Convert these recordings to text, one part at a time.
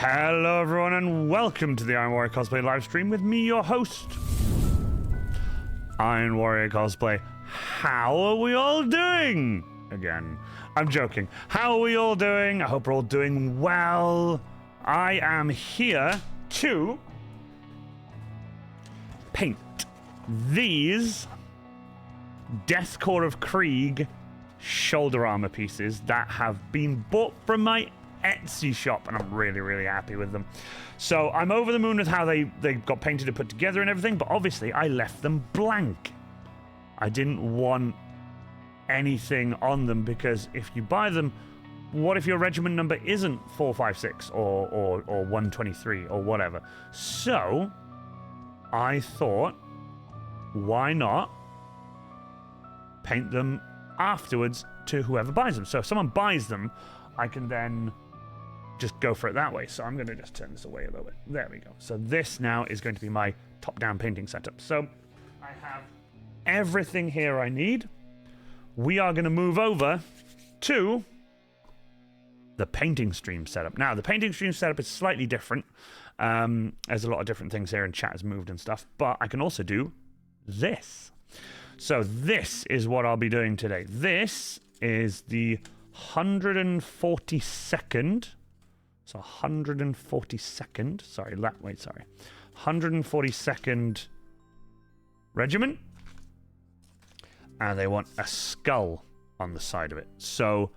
Hello everyone and welcome to the Iron Warrior Cosplay live stream with me, your host, Iron Warrior Cosplay. How are we all doing? Again, I'm joking. How are we all doing? I hope we're all doing well. I am here to paint these Death Korps of Krieg shoulder armor pieces that have been bought from my Etsy shop, and I'm really happy with them. So I'm over the moon with how they got painted and put together and everything, but obviously I left them blank. I didn't want anything on them, because if you buy them, what if your regiment number isn't 456 or 123 or whatever? So I thought, why not paint them afterwards to whoever buys them? So if someone buys them, I can then just go for it that way. So I'm going to just turn this away a little bit. There we go. So this now is going to be my top-down painting setup. So I have everything here I need. We are going to move over to the painting stream setup. Now, the painting stream setup is slightly different. There's a lot of different things here, and chat has moved and stuff. But I can also do this. So this is what I'll be doing today. This is the 142nd. So 142nd. Sorry, 142nd regiment. And they want a skull on the side of it. So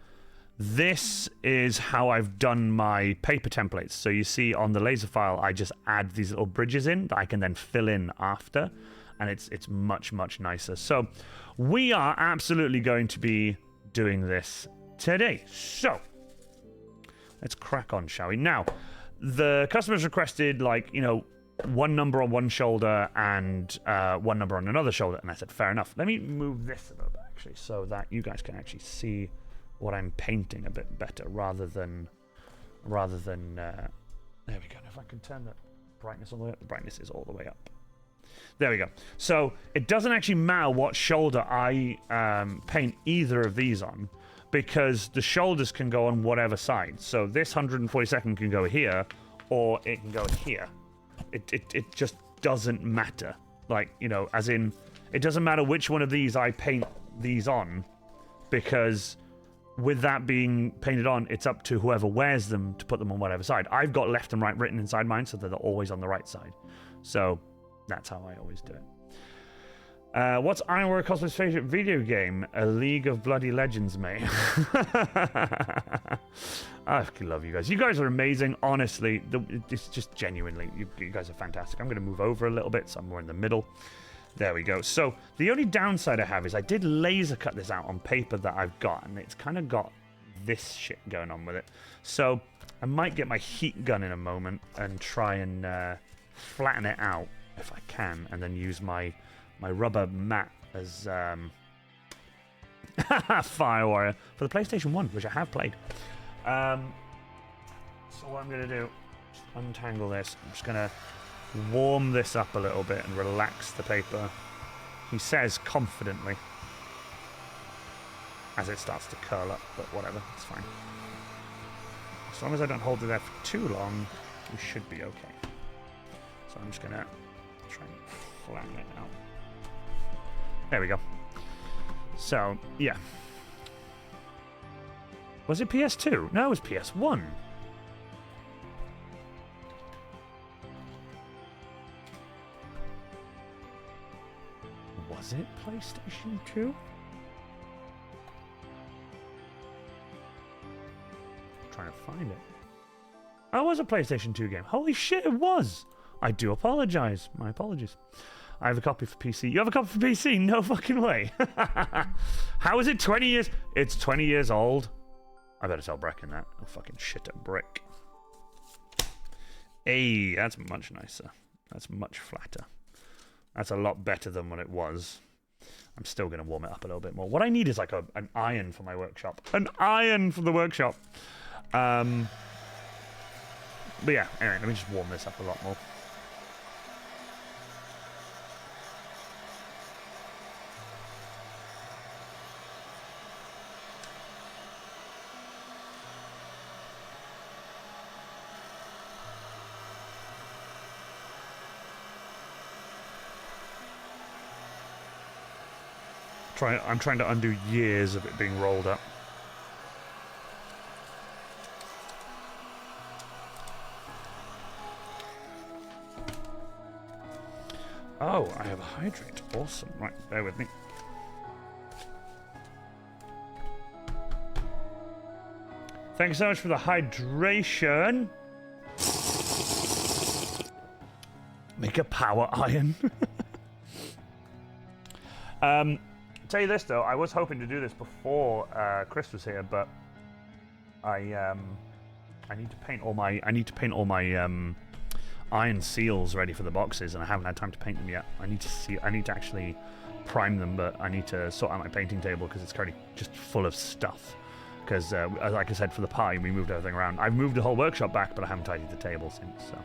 this is how I've done my paper templates. So you see on the laser file, I just add these little bridges in that I can then fill in after. And it's much nicer. So we are absolutely going to be doing this today. So let's crack on, shall we? Now, the customers requested, like, you know, one number on one shoulder and one number on another shoulder, and I said, fair enough. Let me move this a little bit, actually, so that you guys can actually see what I'm painting a bit better, rather than there we go. If I can turn the brightness all the way up, the brightness is all the way up. There we go. So it doesn't actually matter what shoulder I paint either of these on, because the shoulders can go on whatever side. So this 142nd can go here, or it can go here. It just doesn't matter. Like, you know, as in, it doesn't matter which one of these I paint these on, because with that being painted on, it's up to whoever wears them to put them on whatever side. I've got left and right written inside mine, so that they're always on the right side. So that's how I always do it. What's Iron Warrior Cosplay's favorite video game? A League of Bloody Legends, mate. I fucking love you guys. You guys are amazing, honestly. It's just genuinely, you guys are fantastic. I'm going to move over a little bit, so I'm more in the middle. There we go. So the only downside I have is I did laser cut this out on paper that I've got, and it's kind of got this shit going on with it. So I might get my heat gun in a moment and try and flatten it out if I can, and then use my rubber mat as Fire Warrior for the PlayStation 1, which I have played. So what I'm going to do, just untangle this. I'm just going to warm this up a little bit and relax the paper. He says confidently as it starts to curl up, but whatever, it's fine. As long as I don't hold it there for too long, we should be okay. So I'm just going to try and flatten it out. There we go. So, yeah. Was it PS2? No, it was PS1. Was it PlayStation 2? I'm trying to find it. Oh, it was a PlayStation 2 game. Holy shit, it was! I do apologize. My apologies. I have a copy for PC. You have a copy for PC? No fucking way. How is it 20 years? It's 20 years old. I better tell Brecken that. I'll fucking shit at Brick. Hey, that's much nicer. That's much flatter. That's a lot better than what it was. I'm still going to warm it up a little bit more. What I need is like an iron for my workshop. An iron for the workshop. But yeah, anyway, let me just warm this up a lot more. I'm trying to undo years of it being rolled up. Oh, I have a hydrate. Awesome. Right, bear with me. Thank you so much for the hydration. Make a power iron. Tell you this though, I was hoping to do this before Chris was here, but I need to paint all my iron seals ready for the boxes, and I haven't had time to paint them yet. I need to actually prime them, but I need to sort out my painting table because it's currently just full of stuff. Because, like I said, for the pie, we moved everything around. I've moved the whole workshop back, but I haven't tidied the table since. So,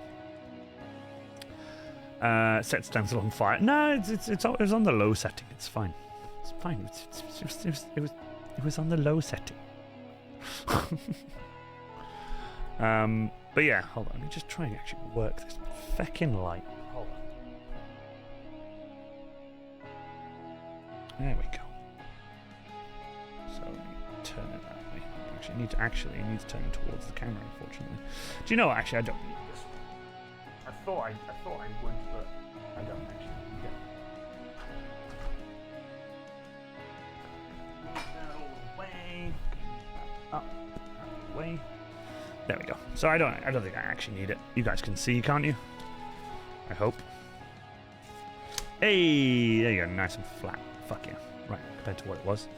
set stencil on fire. No, it was on the low setting. It's fine. It's fine. It was on the low setting. But yeah, hold on. Let me just try and actually work this feckin' light. Hold on. There we go. So let me turn it that way. Actually, I need to turn it towards the camera, unfortunately. Do you know what? Actually, I don't need this one. I thought I would, but I don't actually. That all the way. Up. That way. There we go. So I don't think I actually need it. You guys can see, can't you? I hope. Hey, there you go. Nice and flat. Fuck yeah. Right, compared to what it was.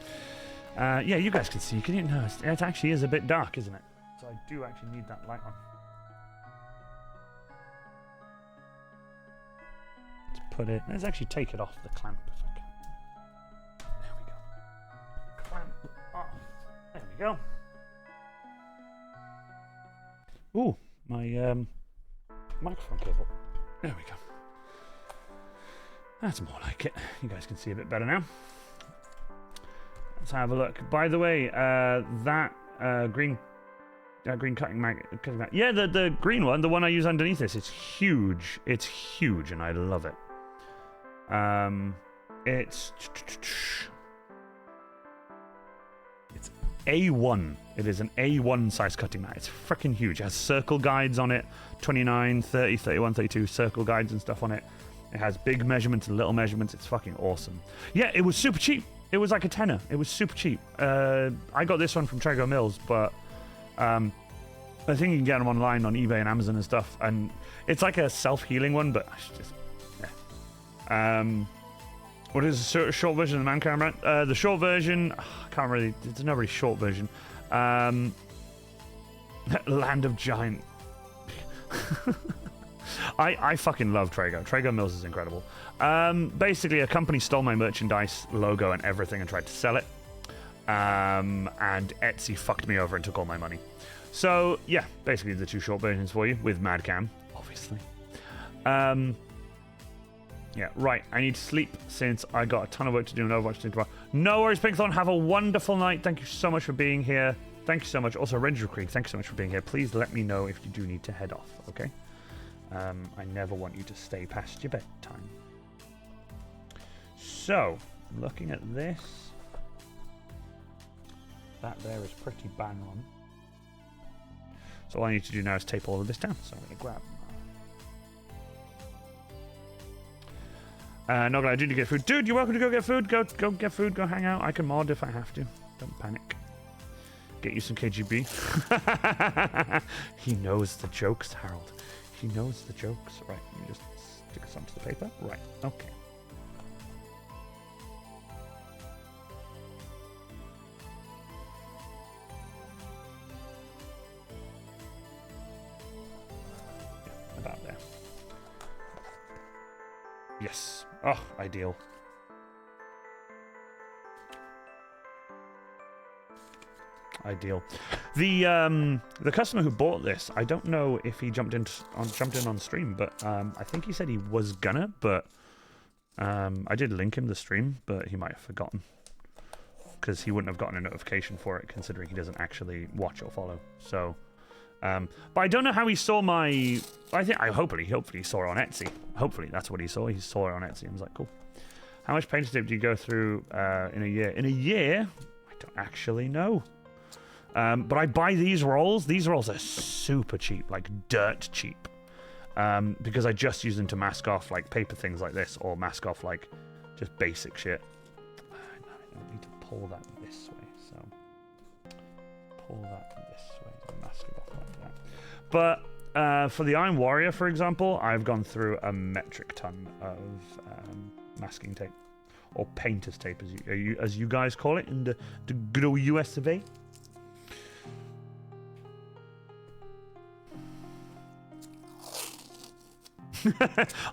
Yeah, you guys can see. Can you? No, it actually is a bit dark, isn't it? So I do actually need that light on. Let's put it. Let's actually take it off the clamp if I can. There we go. Clamp off. There we go. Ooh, my microphone cable. There we go. That's more like it. You guys can see a bit better now. Let's have a look. By the way, that green cutting mat. Yeah, the green one, the one I use underneath this, it's huge. It's huge, and I love it. It's A1. It is an A1 size cutting mat. It's freaking huge. It has circle guides on it. 29, 30, 31, 32 circle guides and stuff on it. It has big measurements and little measurements. It's fucking awesome. Yeah, it was super cheap. It was like a tenner. It was super cheap. I got this one from Trago Mills, but I think you can get them online on eBay and Amazon and stuff. And it's like a self-healing one, but just, yeah. What is the short version of the man camera? The short version, I can't really, it's not really short version. Land of Giant. I fucking love Trago. Trago Mills is incredible. Basically, a company stole my merchandise logo and everything and tried to sell it. And Etsy fucked me over and took all my money. So, yeah, basically the two short versions for you with Madcam, obviously. Yeah, right. I need to sleep since I got a ton of work to do and Overwatch to do tomorrow. No worries, Pinkthorn. Have a wonderful night. Thank you so much for being here. Thank you so much. Also, Regiment of Krieg, thank you so much for being here. Please let me know if you do need to head off, okay? I never want you to stay past your bedtime. So, looking at this, that there is pretty bang on. So all I need to do now is tape all of this down. So I'm going to grab. Not gonna do to get food. Dude, you're welcome to go get food. Go get food. Go hang out. I can mod if I have to. Don't panic. Get you some KGB. He knows the jokes, Harold. He knows the jokes. Right, let me just stick this onto the paper. Right, okay. Yeah, about there. Yes. Oh, ideal. Ideal. The customer who bought this, I don't know if he jumped in on stream, but I think he said he was gonna, but I did link him the stream, but he might have forgotten because he wouldn't have gotten a notification for it, considering he doesn't actually watch or follow. So, but I don't know how he saw my. Hopefully he saw it on Etsy. Hopefully that's what he saw. He saw it on Etsy and was like, cool. How much painter's tape do you go through in a year? In a year? I don't actually know. But I buy these rolls. These rolls are super cheap, like dirt cheap. Because I just use them to mask off like paper things like this, or mask off like just basic shit. I need to pull that this way, so pull that this way and mask it off like that. But for the Iron Warrior, for example, I've gone through a metric ton of masking tape, or painter's tape, as you guys call it in the good old US of A.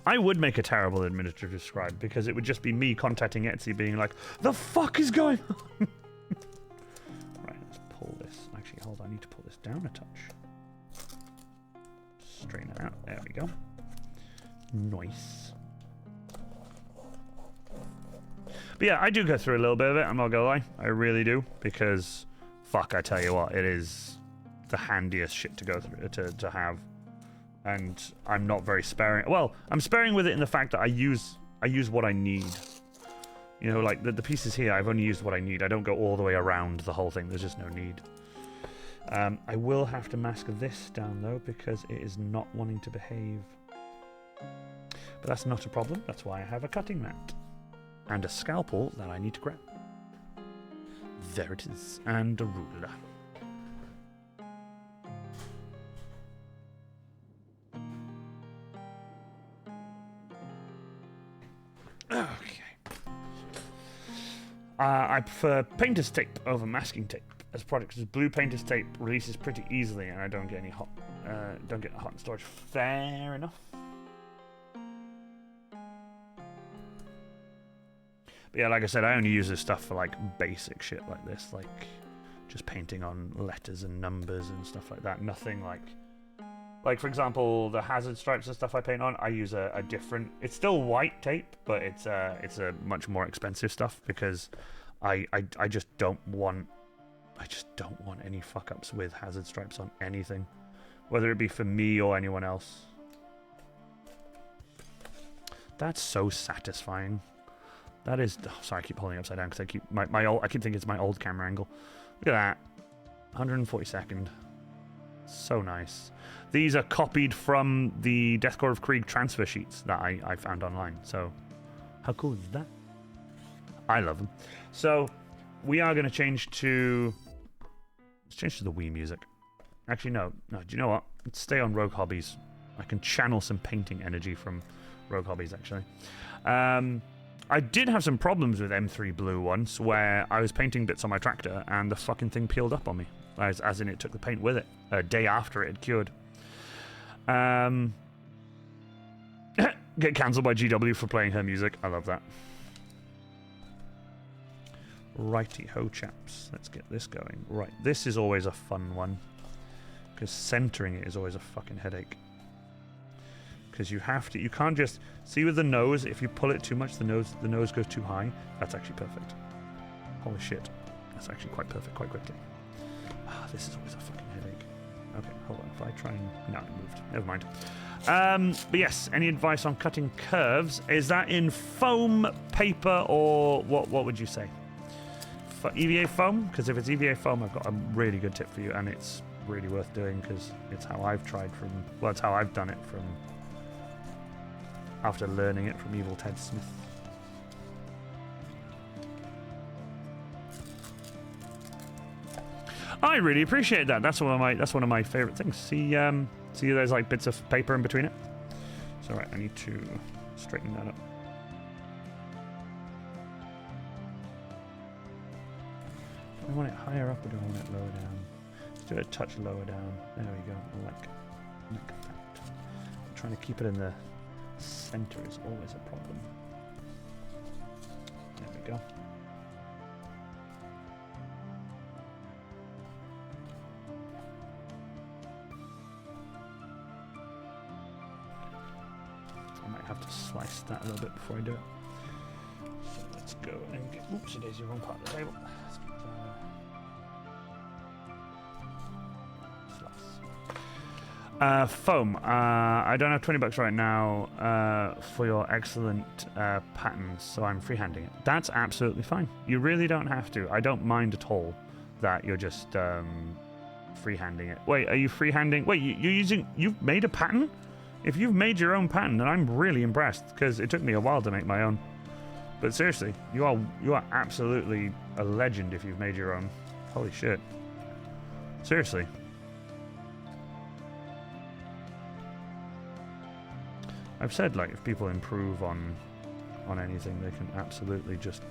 I would make a terrible administrative scribe, because it would just be me contacting Etsy being like, the fuck is going on? Right, let's pull this. Actually, hold on, I need to pull this down a touch. Straighten it out. There we go. Nice. But yeah, I do go through a little bit of it, I'm not gonna lie. I really do, because fuck, I tell you what, it is the handiest shit to go through, to have. And I'm not very sparing. Well, I'm sparing with it in the fact that I use what I need. You know, like the pieces here, I've only used what I need. I don't go all the way around the whole thing. There's just no need. I will have to mask this down though, because it is not wanting to behave. But that's not a problem. That's why I have a cutting mat and a scalpel that I need to grab. There it is, and a ruler. Okay. I prefer painter's tape over masking tape as product, because blue painter's tape releases pretty easily, and I don't get any hot, don't get hot in storage. Fair enough. But yeah, like I said, I only use this stuff for like basic shit like this, like just painting on letters and numbers and stuff like that. Nothing like for example, the hazard stripes and stuff I paint on, I use a different. It's still white tape, but it's a much more expensive stuff, because I just don't want any fuck ups with hazard stripes on anything, whether it be for me or anyone else. That's so satisfying. That is. Oh, sorry, I keep holding it upside down because I keep I keep thinking it's my old camera angle. Look at that, 142nd. So nice. These are copied from the Death Korps of Krieg transfer sheets that I found online. So, how cool is that? I love them. So, we are going to change to... Let's change to the Wii music. Actually, no. Do you know what? Let's stay on Rogue Hobbies. I can channel some painting energy from Rogue Hobbies, actually. I did have some problems with M3 Blue once, where I was painting bits on my tractor, and the fucking thing peeled up on me. As in, it took the paint with it a day after it had cured. Get cancelled by GW for playing her music. I love that. Righty ho, chaps. Let's get this going. Right, this is always a fun one, because centering it is always a fucking headache. Because you can't just see with the nose. If you pull it too much, the nose goes too high. That's actually perfect. Holy shit, that's actually quite perfect quite quickly. This is always a fucking headache. Okay, hold on. If I try and... No, it moved. Never mind. But yes, any advice on cutting curves? Is that in foam, paper, or what would you say? For EVA foam? Because if it's EVA foam, I've got a really good tip for you, and it's really worth doing, because it's how I've tried from... Well, it's how I've done it from... After learning it from Evil Ted Smith. I really appreciate that. That's one of my favorite things. See there's like bits of paper in between it. So right, I need to straighten that up. Do I want it higher up or do I want it lower down? Let's do it a touch lower down. There we go. Like that. Trying to keep it in the center is always a problem. There we go. I might have to slice that a little bit before I do it. So let's go and get... Oops, it is the wrong part of the table. Let's get, Foam. I don't have 20 bucks right now for your excellent patterns, so I'm freehanding it. That's absolutely fine. You really don't have to. I don't mind at all that you're just freehanding it. Wait, are you freehanding? Wait, you've made a pattern? If you've made your own pattern, then I'm really impressed, because it took me a while to make my own. But seriously, you are absolutely a legend if you've made your own. Holy shit. Seriously. I've said, like, if people improve on anything, they can absolutely just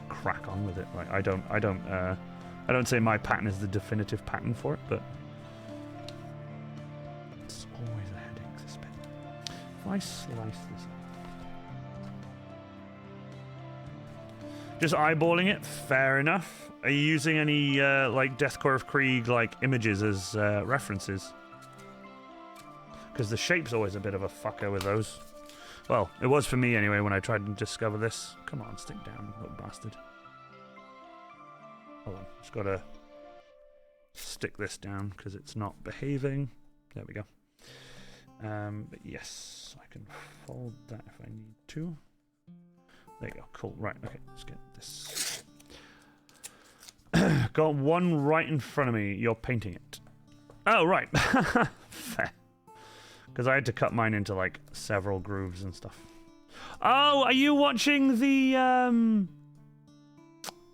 crack on with it. Like, I don't say my pattern is the definitive pattern for it, but it's always a headache, this bit. If I slice this up. Just eyeballing it, fair enough. Are you using any, like, Death Korps of Krieg, like, images as references? Because the shape's always a bit of a fucker with those. Well, it was for me anyway when I tried to discover this. Come on, stick down, little bastard. Hold on, just gotta stick this down because it's not behaving. There we go. But yes, I can fold that if I need to. There you go, cool. Right, okay, let's get this. Got one right in front of me. You're painting it. Oh, right. Fair. Because I had to cut mine into, like, several grooves and stuff. Oh, are you watching the,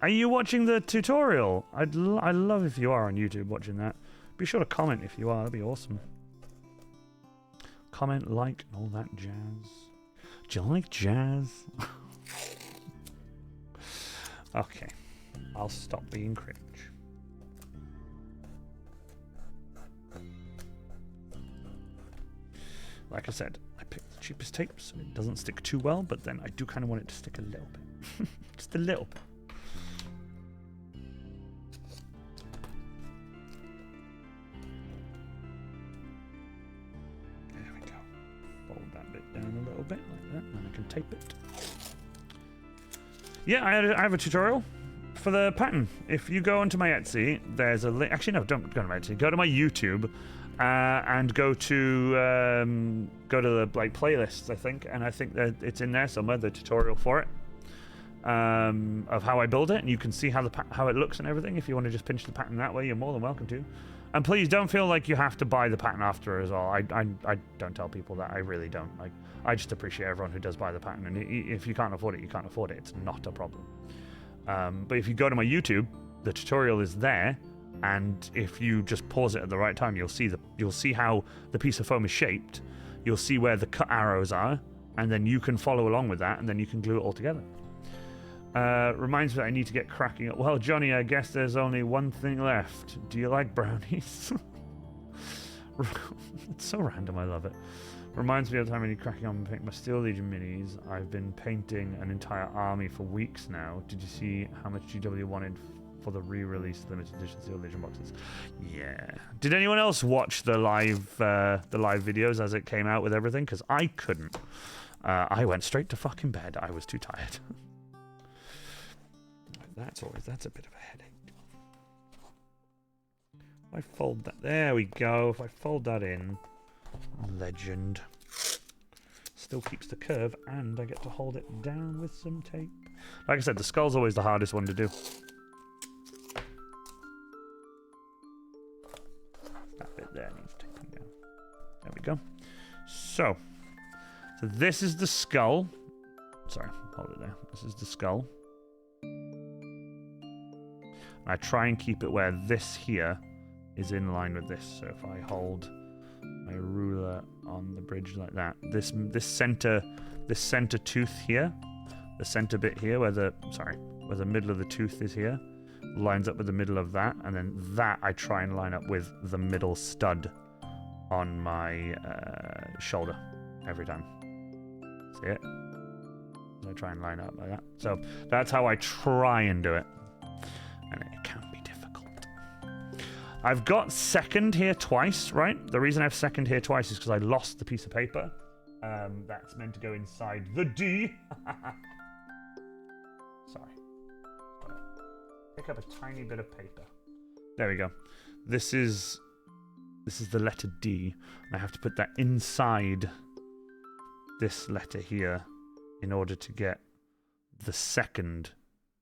Are you watching the tutorial? I'd love if you are on YouTube watching that. Be sure to comment if you are. That'd be awesome. Comment, like, and all that jazz. Do you like jazz? Okay. I'll stop being cringe. Like I said, I picked the cheapest tape, so it doesn't stick too well, but then I do kind of want it to stick a little bit. Just a little bit. There we go. Fold that bit down a little bit, like that, and I can tape it. Yeah, I have a tutorial for the pattern. If you go onto my Etsy, there's a link. Actually, no, don't go to my Etsy. Go to my YouTube. And go to the like playlists, I think, and I think that it's in there somewhere, the tutorial for it, of how I build it, and you can see how it looks and everything. If you want to just pinch the pattern that way, you're more than welcome to. And please don't feel like you have to buy the pattern after as well. I don't tell people that. I really don't. Like, I just appreciate everyone who does buy the pattern, and if you can't afford it, you can't afford it. It's not a problem. But if you go to my YouTube, the tutorial is there. And if you just pause it at the right time, you'll see how the piece of foam is shaped. You'll see where the cut arrows are, and then you can follow along with that, and then you can glue it all together. Reminds me that I need to get cracking up. Well, Johnny, I guess there's only one thing left. Do you like brownies? It's so random, I love it. Reminds me of the time I need cracking on and paint my Steel Legion minis. I've been painting an entire army for weeks now. Did you see how much GW wanted for the re-release limited edition Steel Legion boxes? Yeah. Did anyone else watch the live videos as it came out with everything? Because I couldn't. I went straight to fucking bed. I was too tired. That's a bit of a headache. If I fold that, there we go. If I fold that in, legend. Still keeps the curve, and I get to hold it down with some tape. Like I said, the skull's always the hardest one to do. That bit there needs taping down. There we go. So this is the skull. Sorry, hold it there. This is the skull. I try and keep it where this here is in line with this. So if I hold my ruler on the bridge like that, this center tooth here, the center bit here where the middle of the tooth is here, lines up with the middle of that, and then that I try and line up with the middle stud on my shoulder every time. See it? I try and line up like that. So that's how I try and do it. And it can be difficult. I've got second here twice, right? The reason I have second here twice is because I lost the piece of paper. That's meant to go inside the D. Sorry. Pick up a tiny bit of paper. There we go. This is This is the letter D. And I have to put that inside this letter here in order to get the second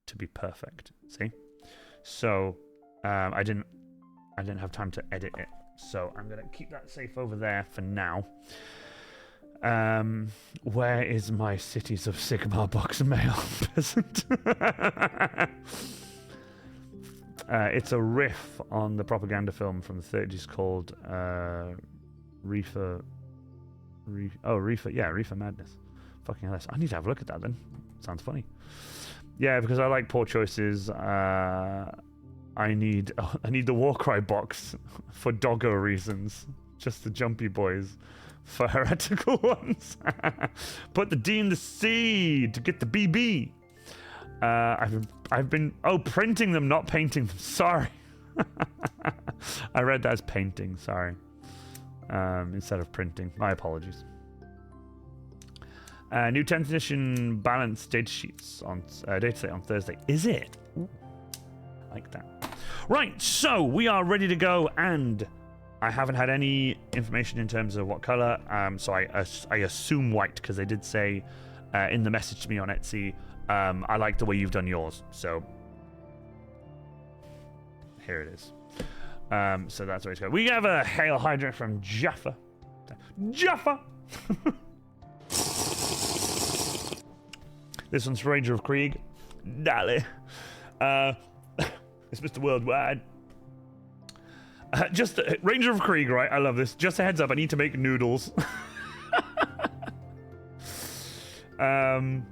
to be perfect. See? So I didn't have time to edit it. So I'm gonna keep that safe over there for now. Where is my Cities of Sigmar box mail peasant? It's a riff on the propaganda film from the 30s called Reefer Madness. Fucking hell, I need to have a look at that then. Sounds funny. Yeah, because I like poor choices. I need the Warcry box for doggo reasons. Just the jumpy boys for heretical ones. Put the D in the C to get the BB. I've been printing them, not painting them. Sorry. I read that as painting. Sorry. Instead of printing. My apologies. New 10th edition balanced data sheets on data set on Thursday. Is it? Ooh, like that. Right, so we are ready to go, and I haven't had any information in terms of what color. So I assume white, because they did say in the message to me on Etsy, I like the way you've done yours. So here it is. So that's where it's going. We have a Hail Hydra from Jaffa. Jaffa! This one's Ranger of Krieg. Dally. It's Mr. Worldwide. Just Ranger of Krieg, right? I love this. Just a heads up, I need to make noodles. Oh,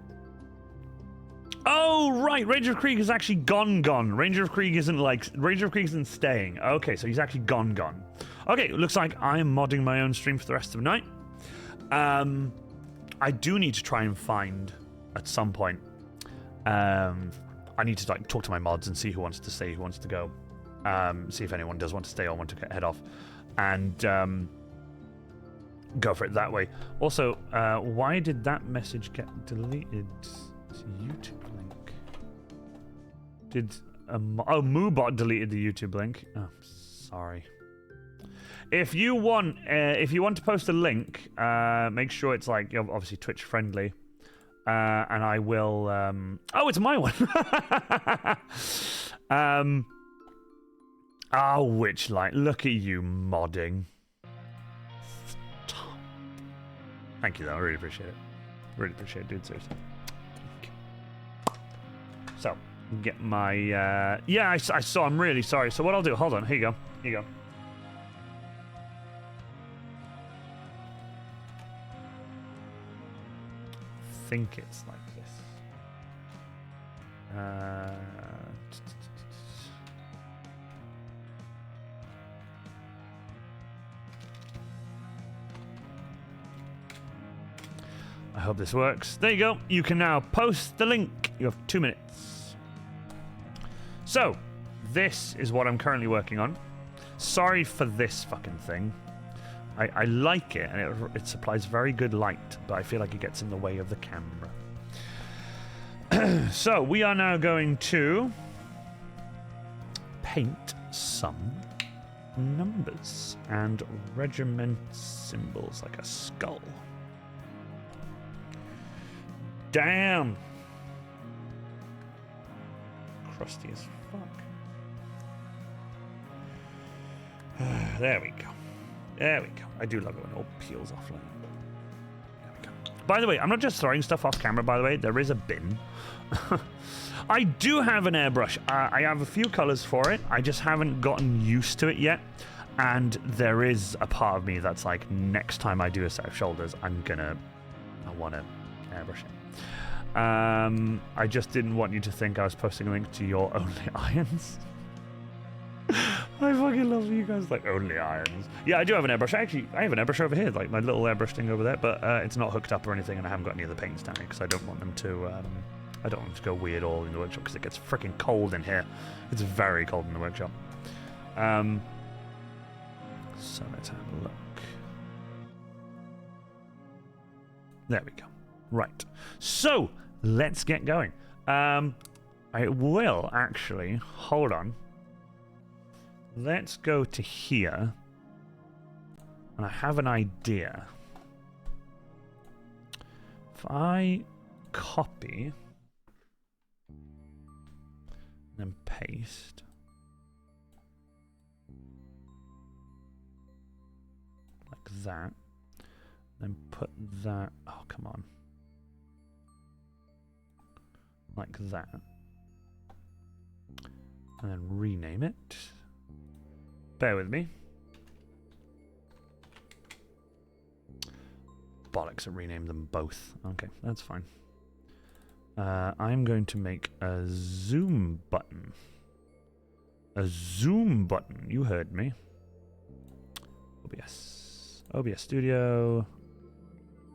right. Ranger of Krieg is actually gone. Ranger of Krieg isn't staying. Okay, so he's actually gone. Okay, looks like I'm modding my own stream for the rest of the night. I do need to try and find at some point. I need to talk to my mods and see who wants to stay, who wants to go. See if anyone does want to stay or want to head off, and go for it that way. Also, why did that message get deleted? It's a YouTube link. Did Moobot deleted the YouTube link? Oh, sorry. If you want to post a link, make sure it's like obviously Twitch friendly. And I will. Oh, it's my one. Witchlight, look at you modding. Stop. Thank you, though. I really appreciate it. Really appreciate it, dude. Seriously. So, get my. Yeah, I saw. I'm really sorry. So what I'll do? Hold on. Here you go. Here you go. I think it's like this. I hope this works. There you go. You can now post the link. You have 2 minutes. So, this is what I'm currently working on. Sorry for this fucking thing. I like it, and it supplies very good light, but I feel like it gets in the way of the camera. So, we are now going to paint some numbers and regiment symbols, like a skull. Damn! Crusty as fuck. There we go. There we go. I do love it when it all peels off like that. There we go. By the way, I'm not just throwing stuff off camera, by the way. There is a bin. I do have an airbrush. I have a few colors for it. I just haven't gotten used to it yet. And there is a part of me that's like, next time I do a set of shoulders, I want to airbrush it. I just didn't want you to think I was posting a link to your Only Irons. I fucking love you guys like Only Irons. Yeah, I do have an airbrush. Actually, I have an airbrush over here, like my little airbrush thing over there, but it's not hooked up or anything, and I haven't got any of the paints down here because I don't want them to. I don't want them to go weird all in the workshop because it gets freaking cold in here. It's very cold in the workshop. So let's have a look. There we go. Right. So let's get going. I will actually hold on. Let's go to here. And I have an idea. If I copy and paste, like that, then put that, oh come on, like that, and then rename it. Bear with me. Bollocks, I renamed them both. Okay, that's fine. I'm going to make a zoom button. A zoom button. You heard me. OBS. OBS Studio.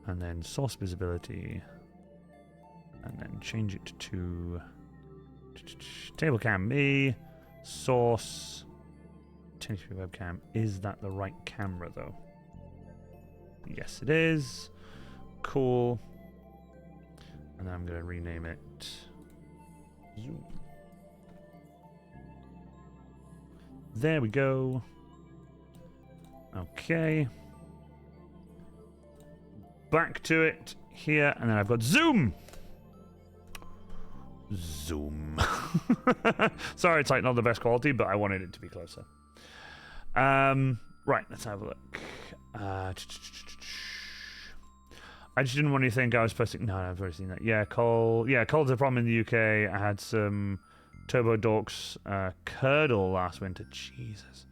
And then source visibility. And then change it to table cam me. Source. 1080p webcam. Is that the right camera though? Yes, it is. Cool. And then I'm going to rename it Zoom. There we go. Okay. Back to it here, and then I've got Zoom. Zoom. Sorry, it's like not the best quality, but I wanted it to be closer. Right, let's have a look. I just didn't want you to think I was posting. No, I've already seen that. Yeah, Cole. Yeah, Cole's a problem in the UK. I had some Turbo Dorks curdle last winter. Jesus.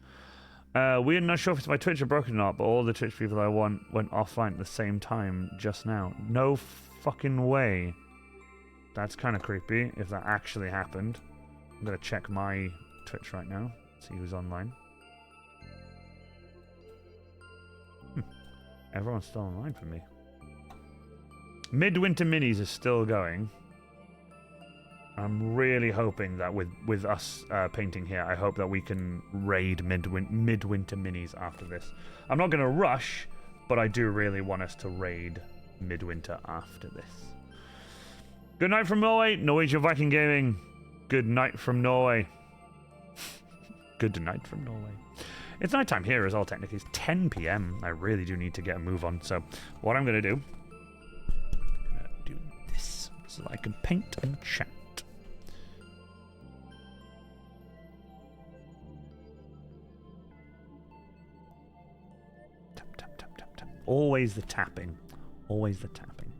We're not sure if it's my Twitch or broken or not, but all the Twitch people I want went offline at the same time just now. No fucking way. That's kind of creepy if that actually happened. I'm going to check my Twitch right now. See who's online. Everyone's still online for me. Midwinter Minis is still going. I'm really hoping that with us painting here, I hope that we can raid Midwinter Minis after this. I'm not going to rush, but I do really want us to raid Midwinter after this. Good night from Norway, Norwegian Viking Gaming. Good night from Norway. Good night from Norway. It's nighttime here as well, technically. It's 10 p.m. I really do need to get a move on. So what I'm going to do, I'm going to do this so I can paint and chat. Tap, tap, tap, tap, tap. Always the tapping. Always the tapping.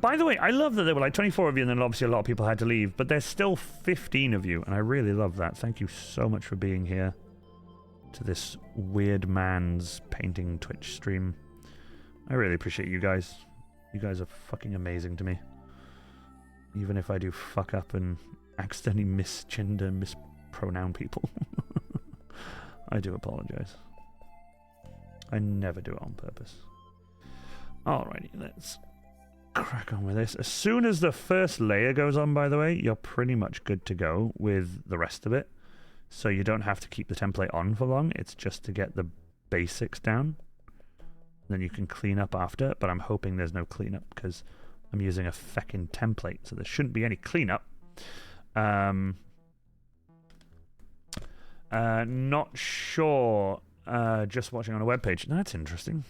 By the way, I love that there were like 24 of you and then obviously a lot of people had to leave, but there's still 15 of you and I really love that. Thank you so much for being here to this weird man's painting Twitch stream. I really appreciate you guys. You guys are fucking amazing to me. Even if I do fuck up and accidentally misgender, mispronoun people. I do apologize. I never do it on purpose. Alrighty, let's crack on with this. As soon as the first layer goes on, by the way, you're pretty much good to go with the rest of it. So you don't have to keep the template on for long. It's just to get the basics down. Then you can clean up after, but I'm hoping there's no cleanup because I'm using a feckin' template, so there shouldn't be any cleanup. Not sure. Just watching on a webpage. That's interesting.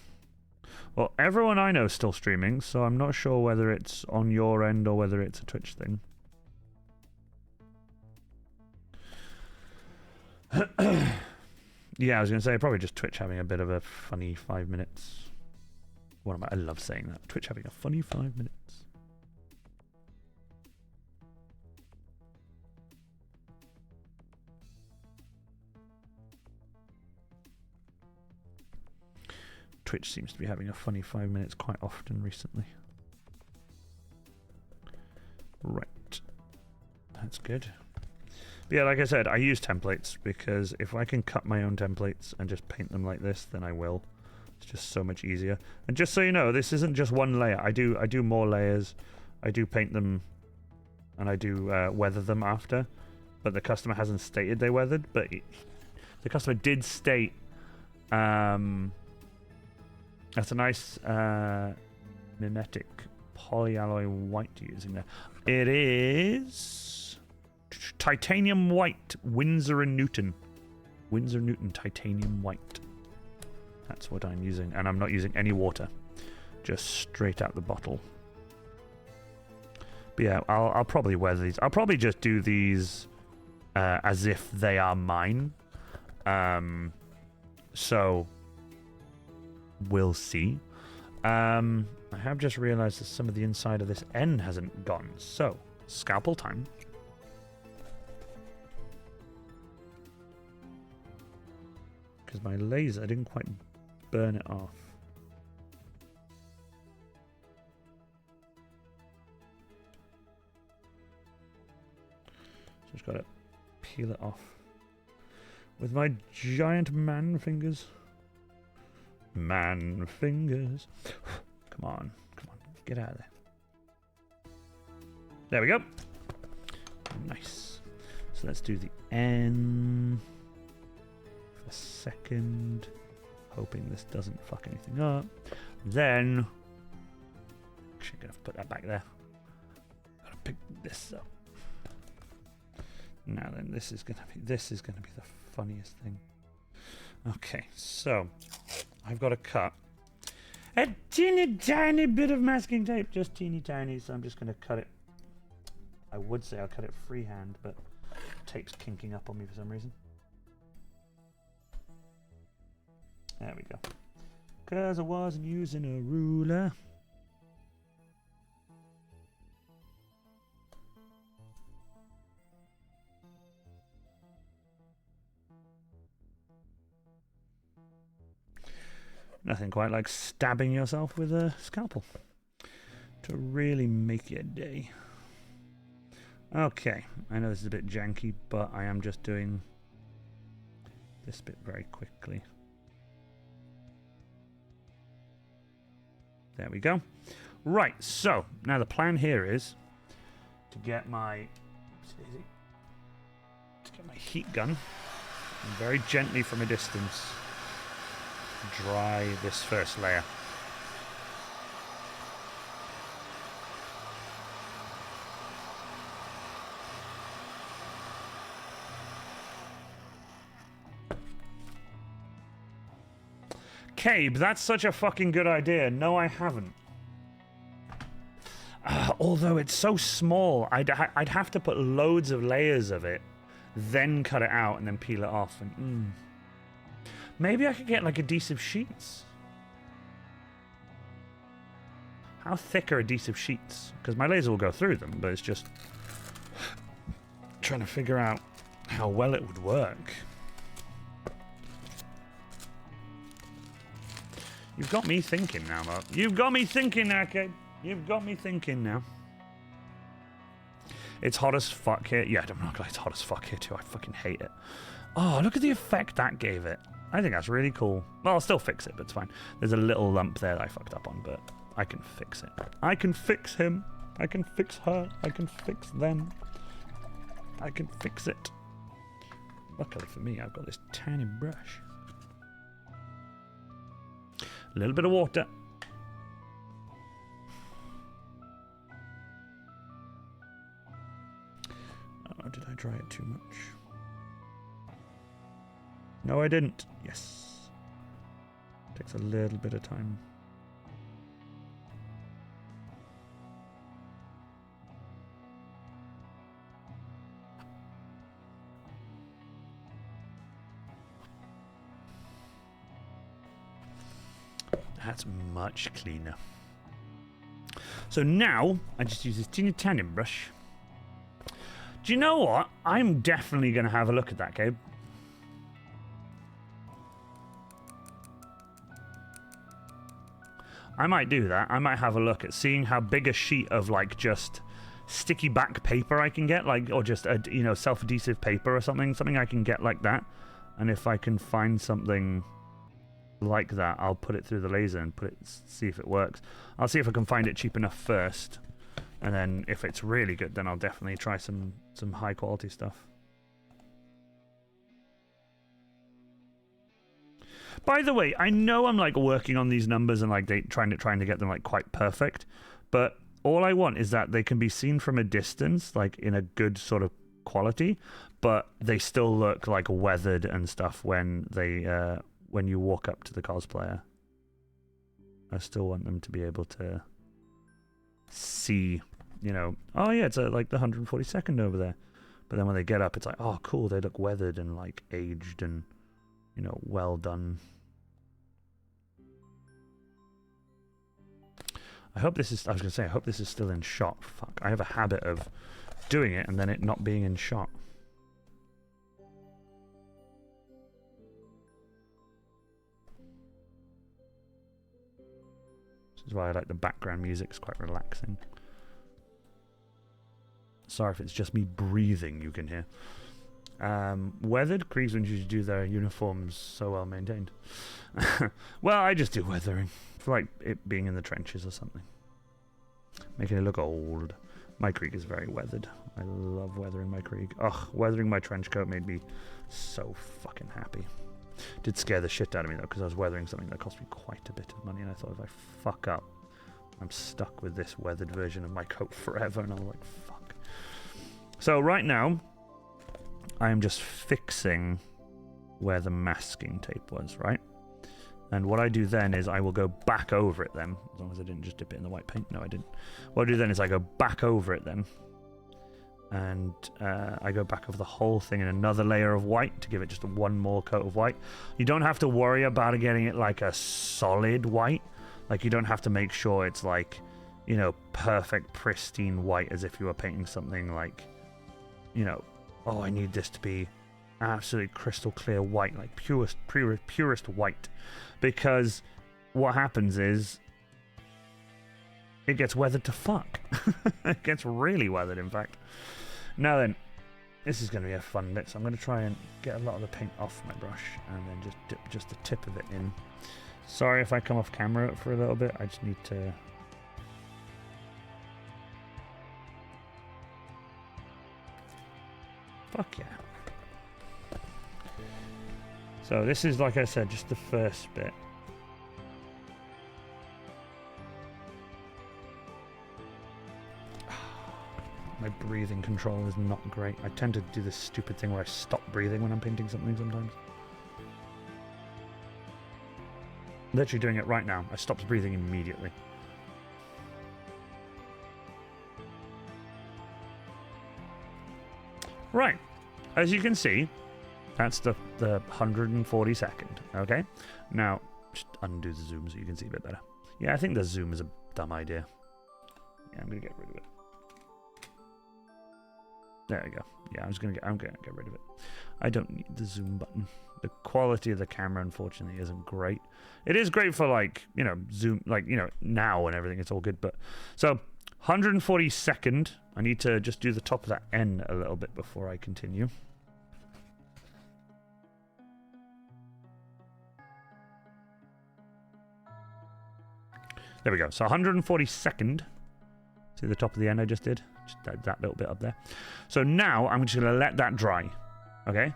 Well, everyone I know is still streaming, so I'm not sure whether it's on your end or whether it's a Twitch thing. Yeah, I was going to say, probably just Twitch having a bit of a funny 5 minutes. What am I love saying that. Twitch having a funny 5 minutes. Twitch seems to be having a funny 5 minutes quite often recently. Right. That's good. But yeah, like I said, I use templates because if I can cut my own templates and just paint them like this, then I will. It's just so much easier. And just so you know, this isn't just one layer. I do more layers. I do paint them and I do weather them after. But the customer hasn't stated they weathered. But the customer did state that's a nice mimetic polyalloy white you're using there. It is titanium white, Winsor & Newton. Winsor & Newton titanium white. That's what I'm using, and I'm not using any water. Just straight out the bottle. But yeah, I'll probably weather these. I'll probably just do these as if they are mine. So we'll see. I have just realized that some of the inside of this end hasn't gone. So, scalpel time. Because my laser didn't quite burn it off. So just got to peel it off with my giant man fingers. Man fingers. Come on, get out of there. There we go. Nice. So let's do the N for a second, hoping this doesn't fuck anything up. Then, actually, gonna put that back there. Gotta pick this up. Now then, this is gonna be the funniest thing. Okay, so I've got to cut a teeny tiny bit of masking tape, just teeny tiny. So I'm just gonna cut it. I would say I'll cut it freehand, but tape's kinking up on me for some reason. There we go. Because I wasn't using a ruler. Nothing quite like stabbing yourself with a scalpel to really make your day. Okay, I know this is a bit janky, but I am just doing this bit very quickly. There we go. Right, so now the plan here is to get my heat gun and very gently from a distance dry this first layer. Cabe, that's such a fucking good idea. No, I haven't. Although it's so small, I'd have to put loads of layers of it, then cut it out and then peel it off. And maybe I could get like adhesive sheets. How thick are adhesive sheets? Because my laser will go through them, but it's just trying to figure out how well it would work. You've got me thinking now, Mark. You've got me thinking now, Kate. You've got me thinking now. It's hot as fuck here. Yeah, I'm not gonna lie, it's hot as fuck here too. I fucking hate it. Oh, look at the effect that gave it. I think that's really cool. Well, I'll still fix it, but it's fine. There's a little lump there that I fucked up on, but I can fix it. I can fix him. I can fix her. I can fix them. I can fix it. Luckily for me, I've got this tiny brush. A little bit of water. Oh, did I dry it too much? No, I didn't. Yes. Takes a little bit of time. That's much cleaner. So now, I just use this teeny tiny brush. Do you know what? I'm definitely going to have a look at that, Gabe. I might do that. I might have a look at seeing how big a sheet of, like, just sticky back paper I can get, like, or just, a, you know, self-adhesive paper or something I can get like that. And if I can find something like that, I'll put it through the laser and see if it works. I'll see if I can find it cheap enough first, and then if it's really good, then I'll definitely try some high quality stuff. By the way, I know I'm like working on these numbers and like trying to get them like quite perfect, but all I want is that they can be seen from a distance, like in a good sort of quality, but they still look like weathered and stuff when when you walk up to the cosplayer. I still want them to be able to see, you know, oh yeah, it's like the 142nd over there. But then when they get up, it's like, oh cool, they look weathered and like aged and, you know, well done. I hope this is, I was going to say, I hope this is still in shot. Fuck, I have a habit of doing it and then it not being in shot. This is why I like the background music, it's quite relaxing. Sorry if it's just me breathing you can hear. Weathered? Kriegsmen usually do their uniforms so well maintained. Well, I just do weathering. For like it being in the trenches or something. Making it look old. My Krieg is very weathered. I love weathering my Krieg. Ugh, weathering my trench coat made me so fucking happy. Did scare the shit out of me though, because I was weathering something that cost me quite a bit of money, and I thought if I fuck up, I'm stuck with this weathered version of my coat forever, and I was like, fuck. So right now, I am just fixing where the masking tape was, right? And what I do then is I will go back over it then, as long as I didn't just dip it in the white paint. No, I didn't. What I do then is I go back over it then, and I go back over the whole thing in another layer of white to give it just one more coat of white. You don't have to worry about getting it like a solid white. Like, you don't have to make sure it's like, you know, perfect, pristine white as if you were painting something like, you know, oh, I need this to be absolutely crystal clear white, like purest white. Because what happens is it gets weathered to fuck. It gets really weathered, in fact. Now then, this is going to be a fun bit, so I'm going to try and get a lot of the paint off my brush and then just dip just the tip of it in. Sorry if I come off camera for a little bit, I just need to... Fuck yeah. So this is, like I said, just the first bit. My breathing control is not great. I tend to do this stupid thing where I stop breathing when I'm painting something sometimes. I'm literally doing it right now. I stopped breathing immediately. Right. As you can see, that's the 142nd, okay? Now, just undo the zoom so you can see a bit better. Yeah, I think the zoom is a dumb idea. Yeah, I'm going to get rid of it. There we go. Yeah, I'm gonna get rid of it. I don't need the zoom button. The quality of the camera, unfortunately, isn't great. It is great for, like, you know, zoom, like, you know, now and everything. It's all good, but... So, 142nd. I need to just do the top of that N a little bit before I continue. There we go. So, 142nd. See the top of the N I just did? Just that little bit up there. So now I'm just going to let that dry. Okay?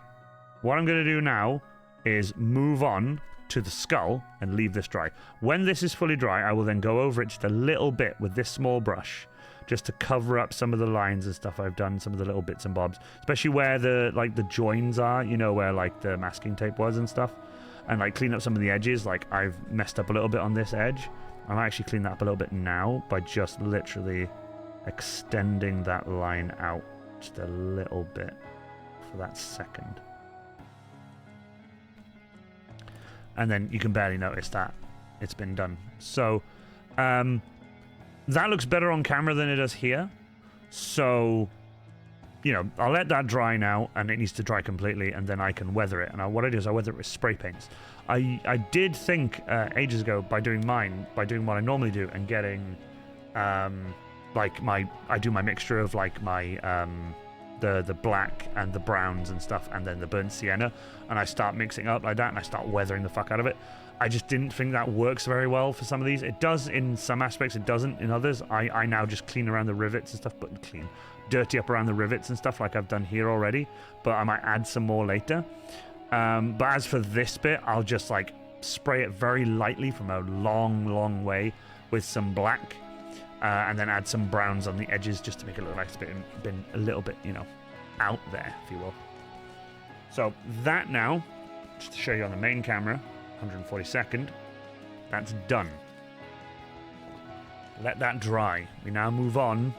What I'm going to do now is move on to the skull and leave this dry. When this is fully dry, I will then go over it just a little bit with this small brush just to cover up some of the lines and stuff I've done, some of the little bits and bobs, especially where the joins are, you know, where like the masking tape was and stuff, and like clean up some of the edges. Like I've messed up a little bit on this edge. I'm actually cleaning that up a little bit now by just literally extending that line out just a little bit for that second. And then you can barely notice that it's been done. So that looks better on camera than it does here. So, you know, I'll let that dry now, and it needs to dry completely, and then I can weather it. And what I do is I weather it with spray paints. I did think ages ago by doing what I normally do and getting like I do my mixture of like my the black and the browns and stuff, and then the burnt sienna, and I start mixing up like that, and I start weathering the fuck out of it. I just didn't think that works very well for some of these. It does in some aspects, it doesn't in others. I now just clean around the rivets and stuff, but dirty up around the rivets and stuff like I've done here already, but I might add some more later. But as for this bit, I'll just like spray it very lightly from a long way with some black. And then add some browns on the edges just to make it look like it's been a little bit, you know, out there, if you will. So that now, just to show you on the main camera, 142nd. That's done. Let that dry. We now move on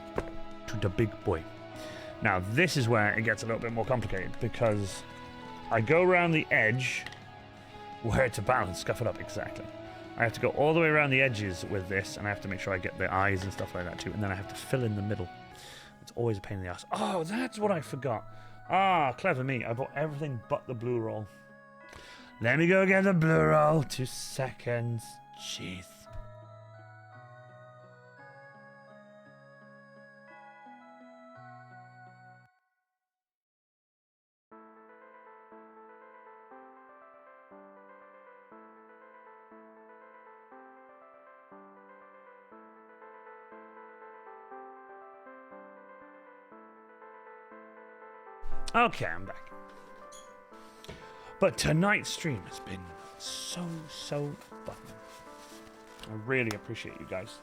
to the big boy. Now, this is where it gets a little bit more complicated, because I go around the edge where it's a balance, scuff it up, exactly. I have to go all the way around the edges with this, and I have to make sure I get the eyes and stuff like that too, and then I have to fill in the middle. It's always a pain in the ass. Oh, that's what I forgot. Ah, clever me. I bought everything but the blue roll. Let me go get the blue roll. 2 seconds. Jeez. Okay, I'm back. But tonight's stream has been so fun. I really appreciate you guys.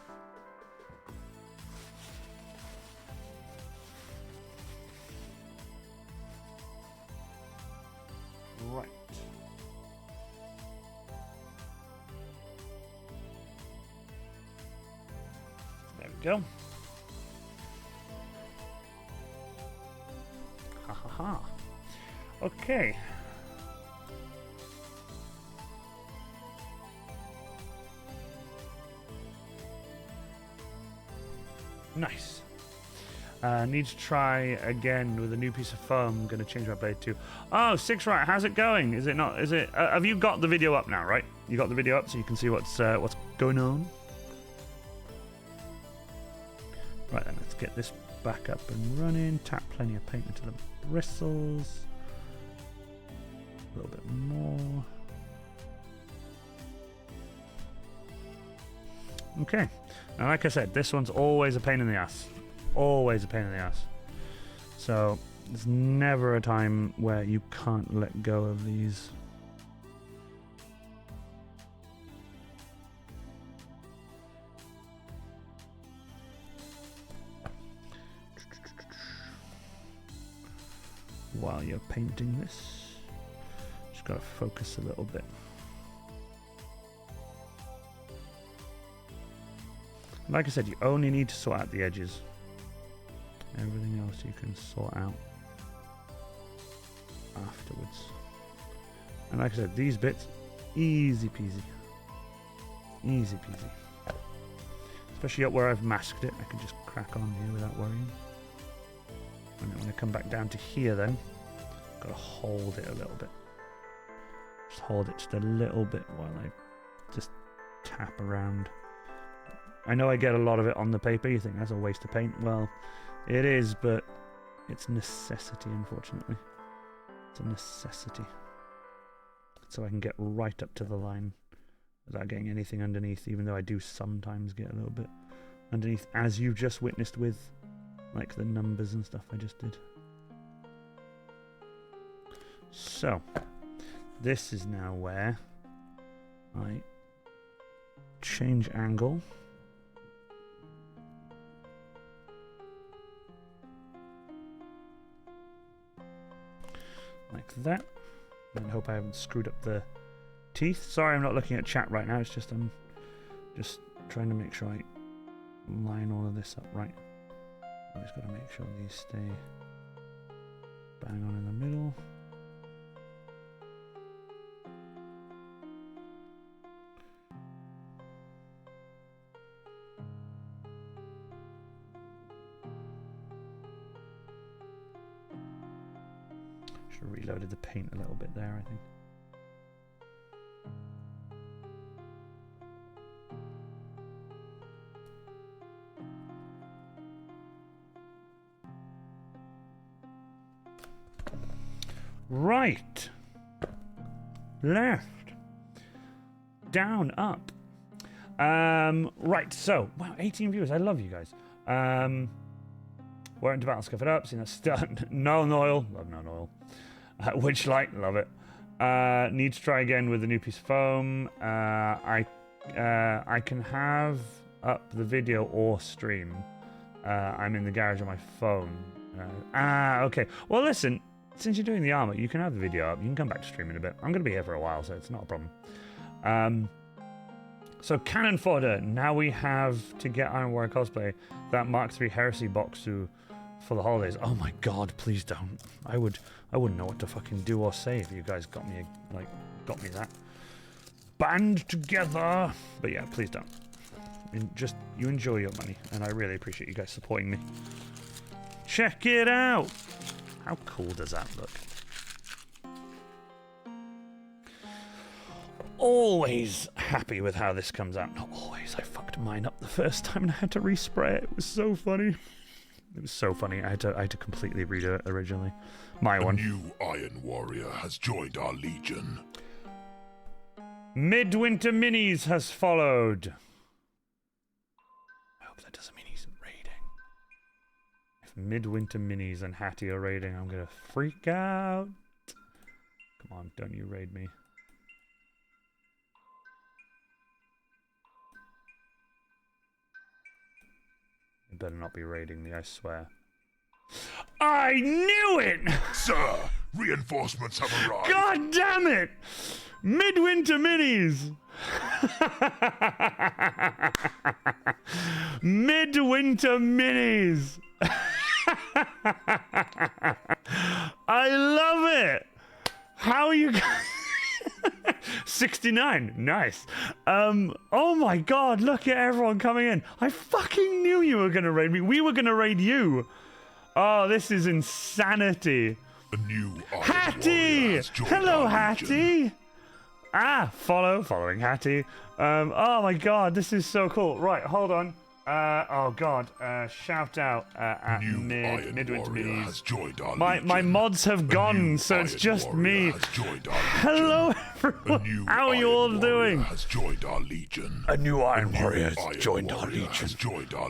Right. There we go. Ha ha ha. Okay. Nice. Need to try again with a new piece of foam. I'm gonna change my blade too. Oh, 6 right. How's it going? Is it not? Is it? Have you got the video up now? Right? You got the video up so you can see what's going on. Right then, let's get this back up and running. Tap plenty of paint into the bristles. A little bit more. Okay. Now, like I said, this one's always a pain in the ass. Always a pain in the ass. So, there's never a time where you can't let go of these. While you're painting this, just gotta focus a little bit. Like I said, you only need to sort out the edges. Everything else you can sort out afterwards. And like I said, these bits, easy peasy. Easy peasy. Especially up where I've masked it, I can just crack on here without worrying. And then when I come back down to here then, I've got to hold it a little bit. Just hold it just a little bit while I just tap around. I know I get a lot of it on the paper. You think that's a waste of paint. Well, it is, but it's necessity, unfortunately. It's a necessity. So I can get right up to the line without getting anything underneath, even though I do sometimes get a little bit underneath, as you've just witnessed with like the numbers and stuff I just did. So, this is now where I change angle. Like that. And I hope I haven't screwed up the teeth. Sorry I'm not looking at chat right now, it's just I'm just trying to make sure I line all of this up right. I just got to make sure these stay bang on in the middle. Should have reloaded the paint a little bit there, I think. Right, left, down, up. Right, so, wow, 18 viewers. I love you guys. We're into battle, scuff it up. Seen that stun. No oil. Love no oil. Witch light. Love it. Need to try again with the new piece of foam. I can have up the video or stream. I'm in the garage on my phone. Okay. Well, listen. Since you're doing the armor, you can have the video up. You can come back to stream in a bit. I'm going to be here for a while, so it's not a problem. So cannon fodder. Now we have to get Iron Warrior cosplay that Mark III Heresy box for the holidays. Oh my god, please don't. I wouldn't know what to fucking do or say if you guys got me that. Band together. But yeah, please don't. You enjoy your money, and I really appreciate you guys supporting me. Check it out. How cool does that look? Always happy with how this comes out. Not always. I fucked mine up the first time and I had to respray it. It was so funny. It was so funny. I had to completely redo it originally. My one. A new Iron Warrior has joined our legion. Midwinter Minis has followed. I hope that doesn't mean he's raiding. If Midwinter Minis and Hattie are raiding, I'm gonna freak out. Come on, don't you raid me. You better not be raiding me, I swear. I knew it! Sir, reinforcements have arrived. God damn it! Midwinter Minis! Midwinter Minis! I love it! How are you guys? 69, nice. Oh my god, look at everyone coming in. I fucking knew you were gonna raid me. We were gonna raid you. Oh, this is insanity. A new Hattie! Hello, Hattie! Ah, following Hattie. Oh my god, this is so cool. Right, hold on. Oh god, shout out at Midwinter Minis. My mods have gone, so it's just me. Hello everyone, how are you all doing? A new Iron Warrior has joined our legion.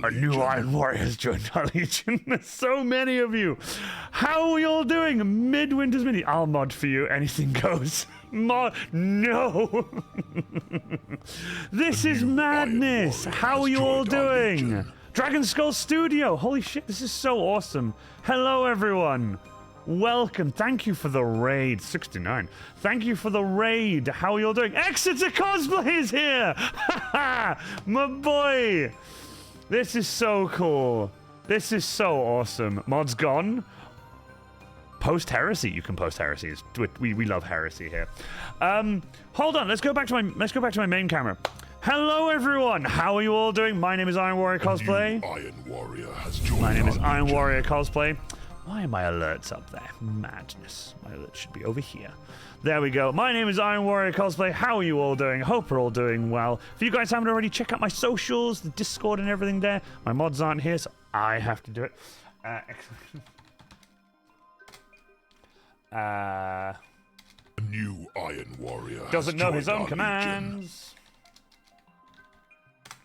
A new Iron Warrior has joined our legion. There's so many of you. How are we all doing? Midwinter's Mini. I'll mod for you, anything goes. No! This is madness! How are you all doing? Dragon Skull Studio! Holy shit, this is so awesome. Hello, everyone. Welcome. Thank you for the raid. 69. Thank you for the raid. How are you all doing? Exeter Cosplay is here! My boy! This is so cool. This is so awesome. Mod's gone. Post heresy, you can post heresies. We love heresy here. Hold on, let's go back to my main camera. Hello everyone, how are you all doing? My name is Iron Warrior Cosplay. Iron Warrior has joined. My name is Iron Warrior Cosplay. Why are my alerts up there? Madness. My alerts should be over here. There we go. My name is Iron Warrior Cosplay. How are you all doing? Hope we're all doing well. If you guys haven't already, check out my socials, the Discord and everything there. My mods aren't here, so I have to do it. Excellent. A new Iron Warrior doesn't know his own commands.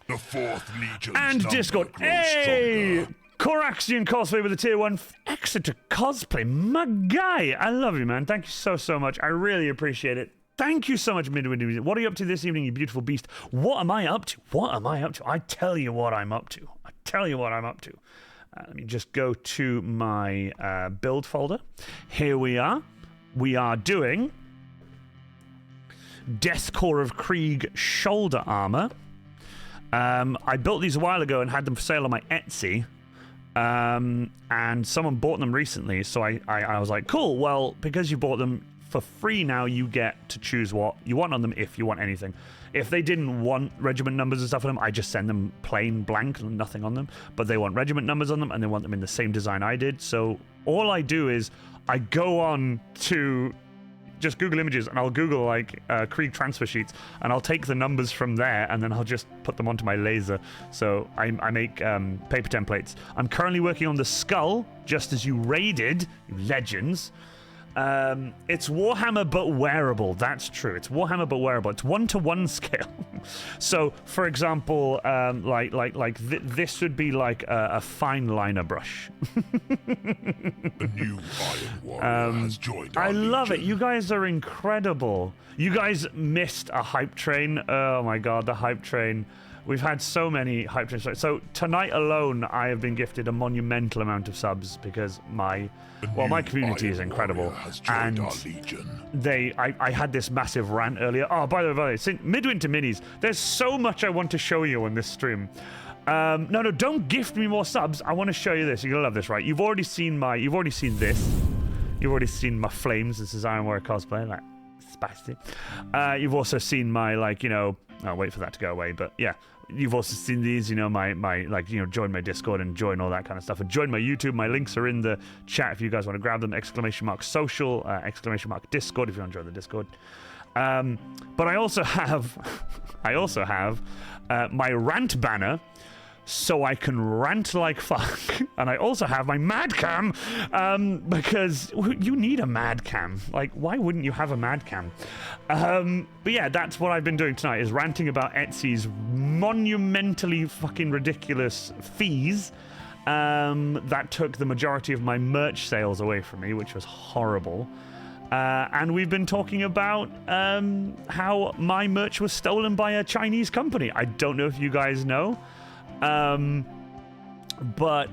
The 4th Legion and Discord. Hey! Coraxian Cosplay with a tier 1. Exeter Cosplay. My guy. I love you, man. Thank you so much. I really appreciate it. Thank you so much, Midwinter. What are you up to this evening, you beautiful beast? What am I up to? What am I up to? I tell you what I'm up to. I tell you what I'm up to. Let me just go to my build folder. Here we are. We are doing Death Korps of Krieg shoulder armor. I built these a while ago and had them for sale on my Etsy. And someone bought them recently, so I was like, cool, well, because you bought them for free now, you get to choose what you want on them if you want anything. If they didn't want regiment numbers and stuff on them, I just send them plain blank, nothing on them. But they want regiment numbers on them, and they want them in the same design I did. So all I do is I go on to just Google Images, and I'll Google like Krieg transfer sheets, and I'll take the numbers from there, and then I'll just put them onto my laser. So I make paper templates. I'm currently working on the skull, just as you raided, you legends. It's Warhammer but wearable. That's true. It's Warhammer but wearable. It's 1-to-1 scale. So, for example, this would be like a fine liner brush. A new Iron Warrior has joined our love legion. it. You guys are incredible. You guys missed a hype train. Oh my god, the hype train We've had so many hype trains. So tonight alone, I have been gifted a monumental amount of subs because my community is incredible. And I had this massive rant earlier. Oh, by the way, since Midwinter Minis, there's so much I want to show you on this stream. No, don't gift me more subs. I want to show you this. You're gonna love this, right? You've already seen this. You've already seen my flames. This is Iron Warrior cosplay, like spicy. You've also seen my I'll wait for that to go away, but yeah. You've also seen these, my join my Discord and join all that kind of stuff, and join my YouTube. My links are in the chat if you guys want to grab them. !social, !Discord if you want to join the Discord. But I also have, my rant banner, so I can rant like fuck. And I also have my mad cam, because you need a mad cam. Like, why wouldn't you have a mad cam? But yeah, that's what I've been doing tonight, is ranting about Etsy's monumentally fucking ridiculous fees that took the majority of my merch sales away from me, which was horrible. And we've been talking about how my merch was stolen by a Chinese company. I don't know if you guys know. But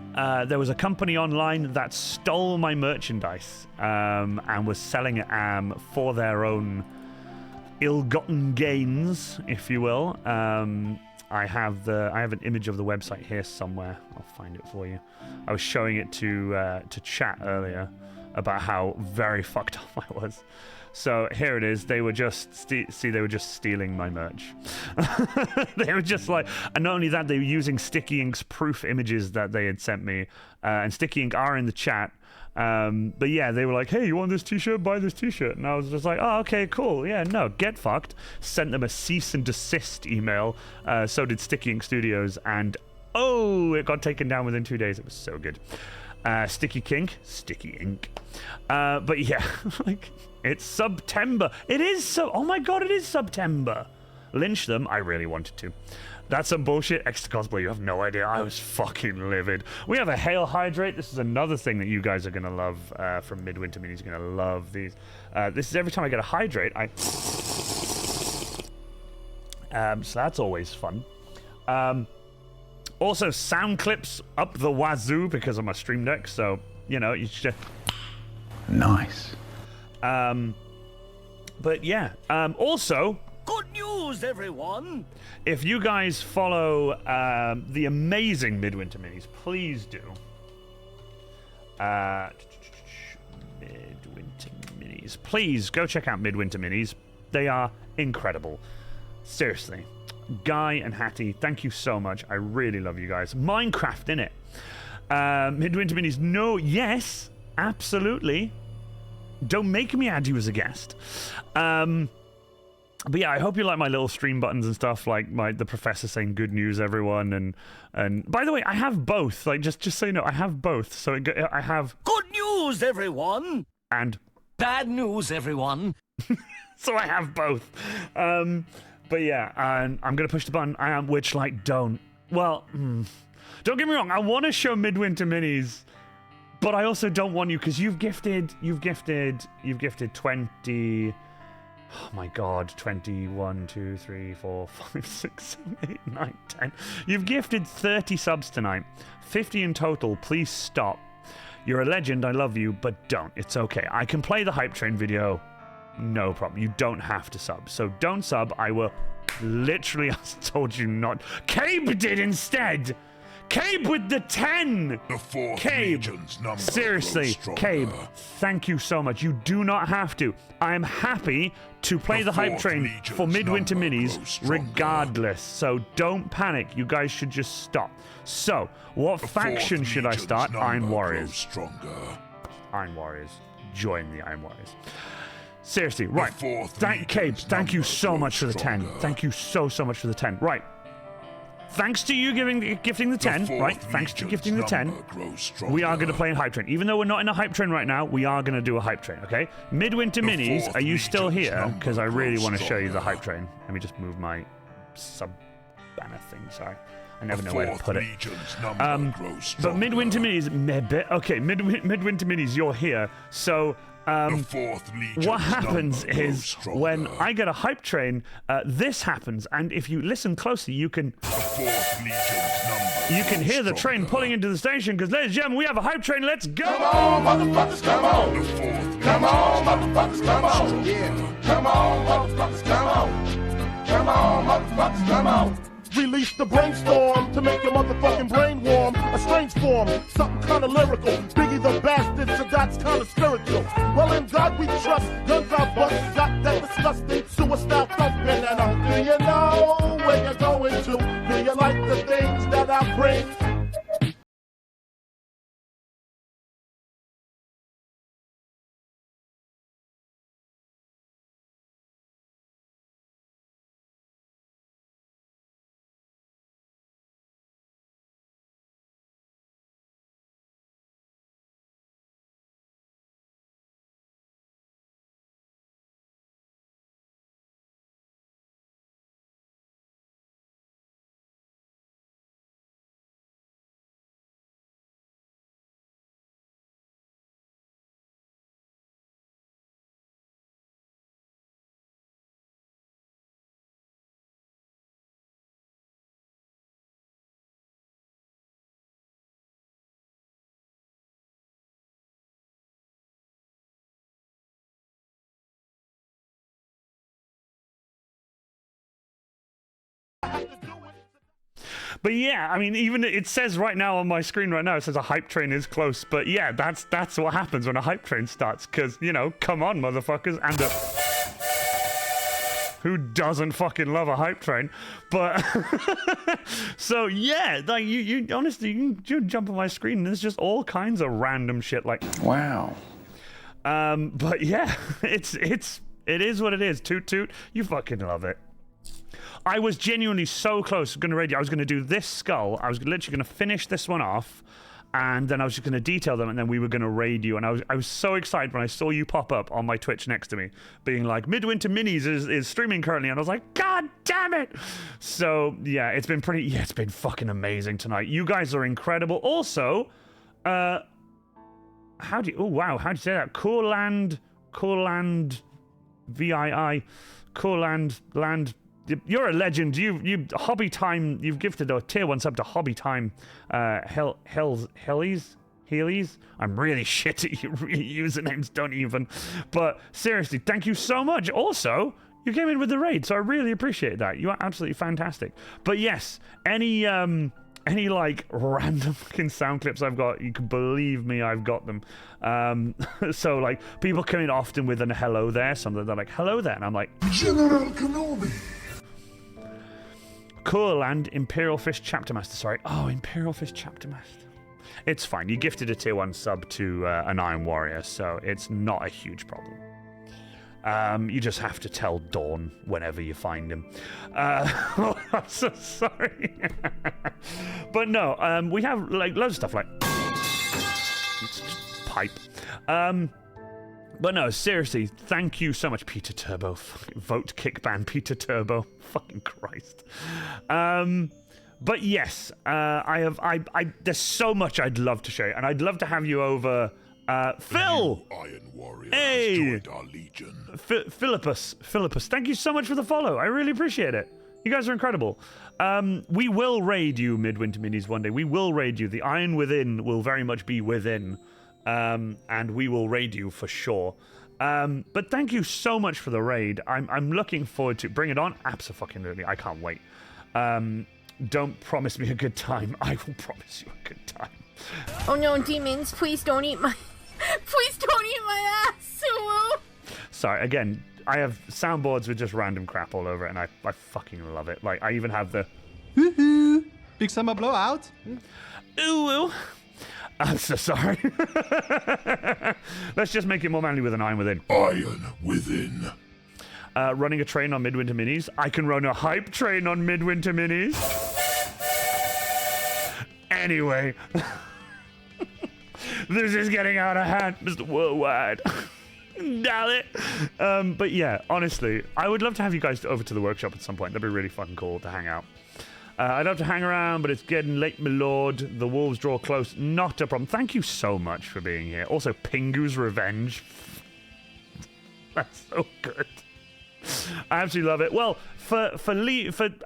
there was a company online that stole my merchandise and was selling it for their own ill-gotten gains, if you will. I have an image of the website here somewhere. I'll find it for you. I was showing it to chat earlier about how very fucked up I was. So here it is. They were just stealing my merch. They were just like, and not only that, they were using Sticky Ink's proof images that they had sent me, and Sticky Ink are in the chat. But yeah, they were like, hey, you want this t-shirt? Buy this t-shirt. And I was just like, oh, okay, cool. Yeah, no, get fucked. Sent them a cease and desist email. So did Sticky Ink Studios, and it got taken down within 2 days. It was so good. Sticky Ink. But yeah, like, it's September. It is oh my god, it is September. Lynch them. I really wanted to. That's some bullshit. Extra cosplay, you have no idea. I was fucking livid. We have a Hail Hydrate. This is another thing that you guys are going to love from Midwinter Minis. You're going to love these. This is every time I get a Hydrate, so that's always fun. Also, sound clips up the wazoo because of my Stream Deck, so, you should... Nice. But yeah, also... Good news, everyone! If you guys follow the amazing Midwinter Minis, please do. Midwinter Minis. Please go check out Midwinter Minis. They are incredible. Seriously. Guy and Hattie, thank you so much. I really love you guys. Minecraft, innit? Midwinter Minis, no, yes, absolutely. Don't make me add you as a guest. But yeah, I hope you like my little stream buttons and stuff, like the professor saying good news, everyone, and by the way, I have both. Like, just so you know, I have both. So I have good news, everyone, and bad news, everyone. So I have both. But yeah, and I'm gonna push the button. Don't get me wrong. I want to show Midwinter Minis, but I also don't want you, because you've gifted 20. Oh my god, 21, 2, 3, 4, 5, 6, 7, 8, 9, 10. You've gifted 30 subs tonight. 50 in total. Please stop. You're a legend. I love you, but don't. It's okay. I can play the Hype Train video. No problem. You don't have to sub. So don't sub. I will literally, I told you not. Cabe did instead. Cabe with the 10. The fourth Cabe, legion's number seriously, grows Cabe, stronger. thank you so much. You do not have to. I am happy to play the Hype fourth Train legion's for Midwinter number Minis grows stronger. regardless. So don't panic. You guys should just stop. So, what The faction fourth should I legion's start? number Iron grows Warriors. stronger. Iron Warriors. Join the Iron Warriors. Seriously, right. fourth Thank Cabe. legion's Thank you number so much for grows the 10. stronger. Thank you so much for the 10. Right. Thanks to you gifting the 10, fourth right? Thanks to legion's gifting the 10. number grows stronger. We are going to play in Hype Train. Even though we're not in a Hype Train right now, we are going to do a Hype Train, okay? Midwinter The Minis, fourth are you still legion's here? number Because I really grows want to show you the stronger. Hype Train. Let me just move my sub-banner thing, sorry. I never The know where to fourth put it. legion's number grows But stronger. Midwinter Minis, Midwinter Minis, you're here. So The 4th Legion's what happens number grows is stronger. when I get a hype train, this happens, and if you listen closely, you can The 4th Legion's number you can grows hear the train stronger. pulling into the station. Because, ladies and gentlemen, we have a hype train. Let's go! Come on, motherfuckers, come on. The 4th Come on, motherfuckers, come on. Yeah. Come on, motherfuckers, come on. Come on, motherfuckers, come on. Release the brainstorm to make your motherfucking brain warm. A strange form, something kind of lyrical. Biggie the bastard, so that's kind of spiritual. Well, in God we trust. Guns are bust, got that disgusting suicide thumping. And do you know where you're going to? Do you like the things that I bring? But yeah, I mean, even it says right now on my screen right now, it says a hype train is close. But yeah, that's what happens when a hype train starts. Because, you know, come on, motherfuckers. And who doesn't fucking love a hype train? But so yeah, like you honestly, you can jump on my screen and there's just all kinds of random shit like Wow. but yeah, it is what it is. Toot toot, you fucking love it. I was genuinely so close going to raid you. I was going to do this skull. I was literally going to finish this one off, and then I was just going to detail them, and then we were going to raid you. And I was so excited when I saw you pop up on my Twitch next to me, being like, Midwinter Minis is streaming currently, and I was like, God damn it! So yeah, it's been fucking amazing tonight. You guys are incredible. Also, how do you say that? Courland, VII, Courland, land. You're a legend. You Hobby Time. You've gifted a tier 1 sub to Hobby Time. Heelys. I'm really shit at usernames. Don't even. But seriously, thank you so much. Also, you came in with the raid, so I really appreciate that. You are absolutely fantastic. But yes, any like random fucking sound clips I've got, you can believe me, I've got them. So like people come in often with a hello there, something they're like hello there, and I'm like General Kenobi. Courland Imperial Fish Chapter Master. Sorry, Imperial Fish Chapter Master. It's fine. You gifted a tier 1 sub to an Iron Warrior, so it's not a huge problem. You just have to tell Dawn whenever you find him. I'm so sorry. But no, we have like loads of stuff like pipe. But no, seriously, thank you so much, Peter Turbo. Fucking vote kick ban Peter Turbo. Fucking Christ. But yes, there's so much I'd love to show you, and I'd love to have you over. Phil! Iron Warrior Hey! has joined our legion. Philippus, thank you so much for the follow. I really appreciate it. You guys are incredible. We will raid you, Midwinter Minis, one day. We will raid you. The Iron Within will very much be within. And we will raid you for sure. But thank you so much for the raid. I'm looking forward to bring it on. Absolutely, I can't wait. Don't promise me a good time. I will promise you a good time. Oh no, demons! Please don't eat my ass! Sorry, again, I have soundboards with just random crap all over it, and I fucking love it. Like I even have the Woohoo! Big summer blowout. ooh. I'm so sorry. Let's just make it more manly with an Iron Within. Iron Within. Running a train on Midwinter Minis. I can run a hype train on Midwinter Minis. Anyway. This is getting out of hand, Mr. Worldwide. Damn it. But yeah, honestly, I would love to have you guys over to the workshop at some point. That'd be really fucking cool to hang out. I'd love to hang around, but it's getting late, my lord. The wolves draw close. Not a problem. Thank you so much for being here. Also, Pingu's Revenge. That's so good. I absolutely love it. Well, for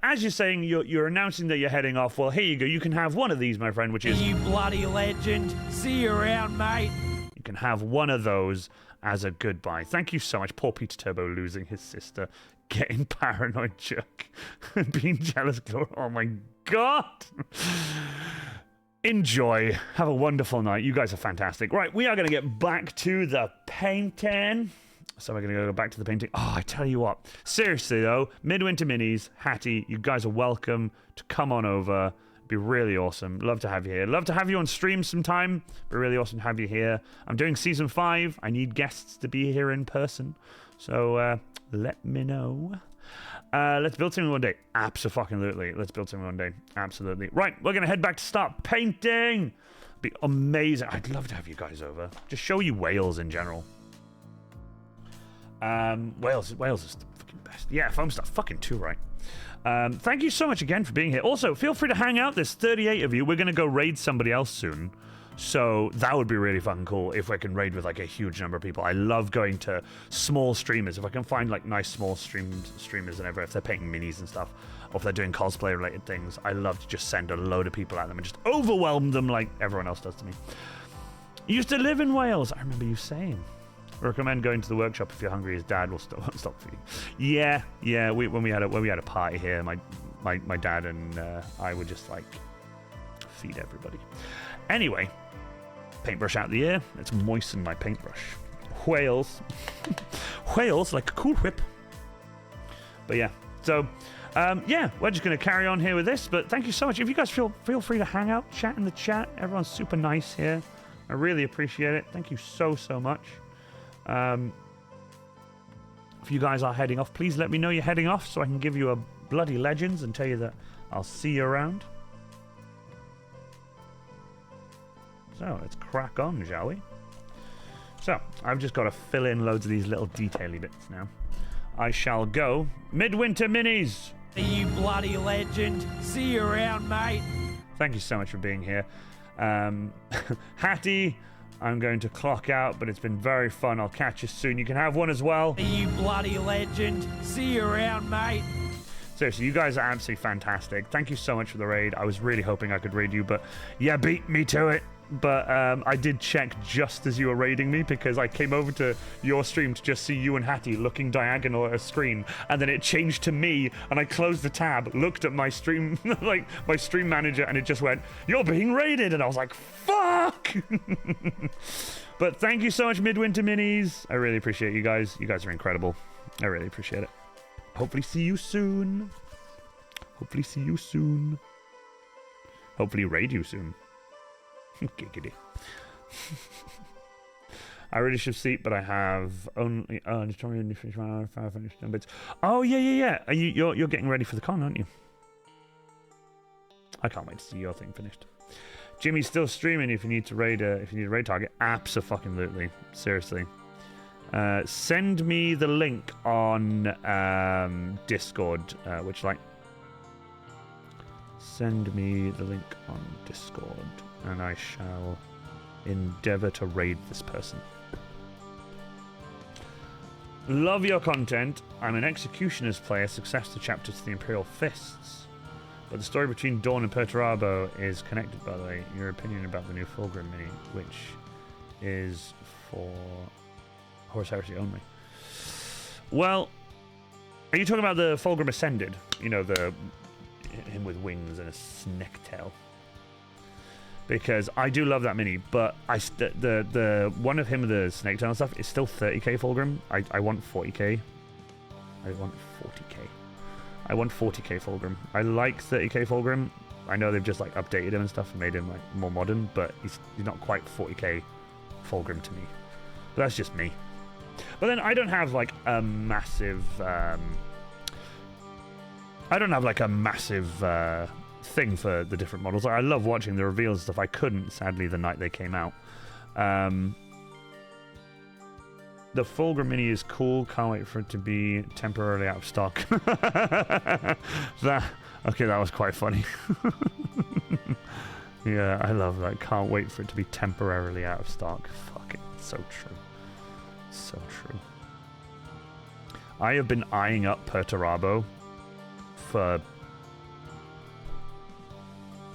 as you're saying, you're announcing that you're heading off. Well, here you go. You can have one of these, my friend, which is... You bloody legend. See you around, mate. You can have one of those as a goodbye. Thank you so much. Poor Peter Turbo losing his sister, getting paranoid jerk, being jealous. Oh my god. Enjoy. Have a wonderful night. You guys are fantastic. Right, we are going to get back to the painting. So we're going to go back to the painting. Oh, I tell you what. Seriously, though, Midwinter Minis, Hattie, you guys are welcome to come on over. It'd be really awesome. Love to have you here. Love to have you on stream sometime. It'd be really awesome to have you here. I'm doing Season 5. I need guests to be here in person. So let me know. Let's build something one day. Absolutely. Let's build something one day. Absolutely. Right, we're going to head back to start painting. It'd be amazing. I'd love to have you guys over. Just show you Wales in general. Wales is the fucking best. Yeah, foam stuff. Fucking too right. Thank you so much again for being here. Also, feel free to hang out. There's 38 of you. We're going to go raid somebody else soon. So that would be really fucking cool if we can raid with like a huge number of people. I love going to small streamers. If I can find like nice small streamers and if they're painting minis and stuff, or if they're doing cosplay related things, I love to just send a load of people at them and just overwhelm them like everyone else does to me. You used to live in Wales. I remember you saying. Recommend going to the workshop if you're hungry. His dad will stop for you. Yeah. When we had a party here, my dad and I would just like feed everybody. Anyway, paintbrush out of the air. Let's moisten my paintbrush. Whales, whales like a cool whip. But yeah, so we're just gonna carry on here with this. But thank you so much. If you guys feel free to hang out, chat in the chat. Everyone's super nice here. I really appreciate it. Thank you so much. If you guys are heading off, please let me know you're heading off so I can give you a bloody legends and tell you that I'll see you around. So let's crack on, shall we? So I've just got to fill in loads of these little detaily bits now. I shall go Midwinter Minis. You bloody legend. See you around, mate. Thank you so much for being here. Hattie, I'm going to clock out, but it's been very fun. I'll catch you soon. You can have one as well. You bloody legend. See you around, mate. Seriously, you guys are absolutely fantastic. Thank you so much for the raid. I was really hoping I could raid you, but yeah, beat me to it. But I did check just as you were raiding me because I came over to your stream to just see you and Hattie looking diagonal at a screen, and then it changed to me, and I closed the tab, looked at my stream, like my stream manager, and it just went, "You're being raided," and I was like, "Fuck!" But thank you so much, Midwinter Minis. I really appreciate you guys. You guys are incredible. I really appreciate it. Hopefully see you soon. Hopefully see you soon. Hopefully raid you soon. Giggity. I really should sleep, but I have only. Just trying to finish my 5 finished bits. Oh yeah. You're getting ready for the con, aren't you? I can't wait to see your thing finished. Jimmy's still streaming. If you need to raid, if you need a raid target, absolutely, seriously. Send me the link on Discord. Send me the link on Discord. And I shall endeavor to raid this person. Love your content. I'm an Executioner's player, success to chapters to the Imperial Fists. But the story between Dawn and Perturabo is connected, by the way. Your opinion about the new Fulgrim mini, which is for Horus Heresy only. Well, are you talking about the Fulgrim Ascended? You know, him with wings and a snake tail. Because I do love that mini, but the one of him with the snake tail and stuff is still 30k Fulgrim. I want 40k. I want 40k. I want 40k Fulgrim. I like 30k Fulgrim. I know they've just like updated him and stuff and made him like more modern, but he's not quite 40k Fulgrim to me. But that's just me. But then I don't have like a massive thing for the different models. Like, I love watching the reveals and stuff. I couldn't, sadly, the night they came out. The Fulgrim mini is cool. Can't wait for it to be temporarily out of stock. That was quite funny. Yeah, I love that. Can't wait for it to be temporarily out of stock. Fuck it. So true. So true. I have been eyeing up Perturabo for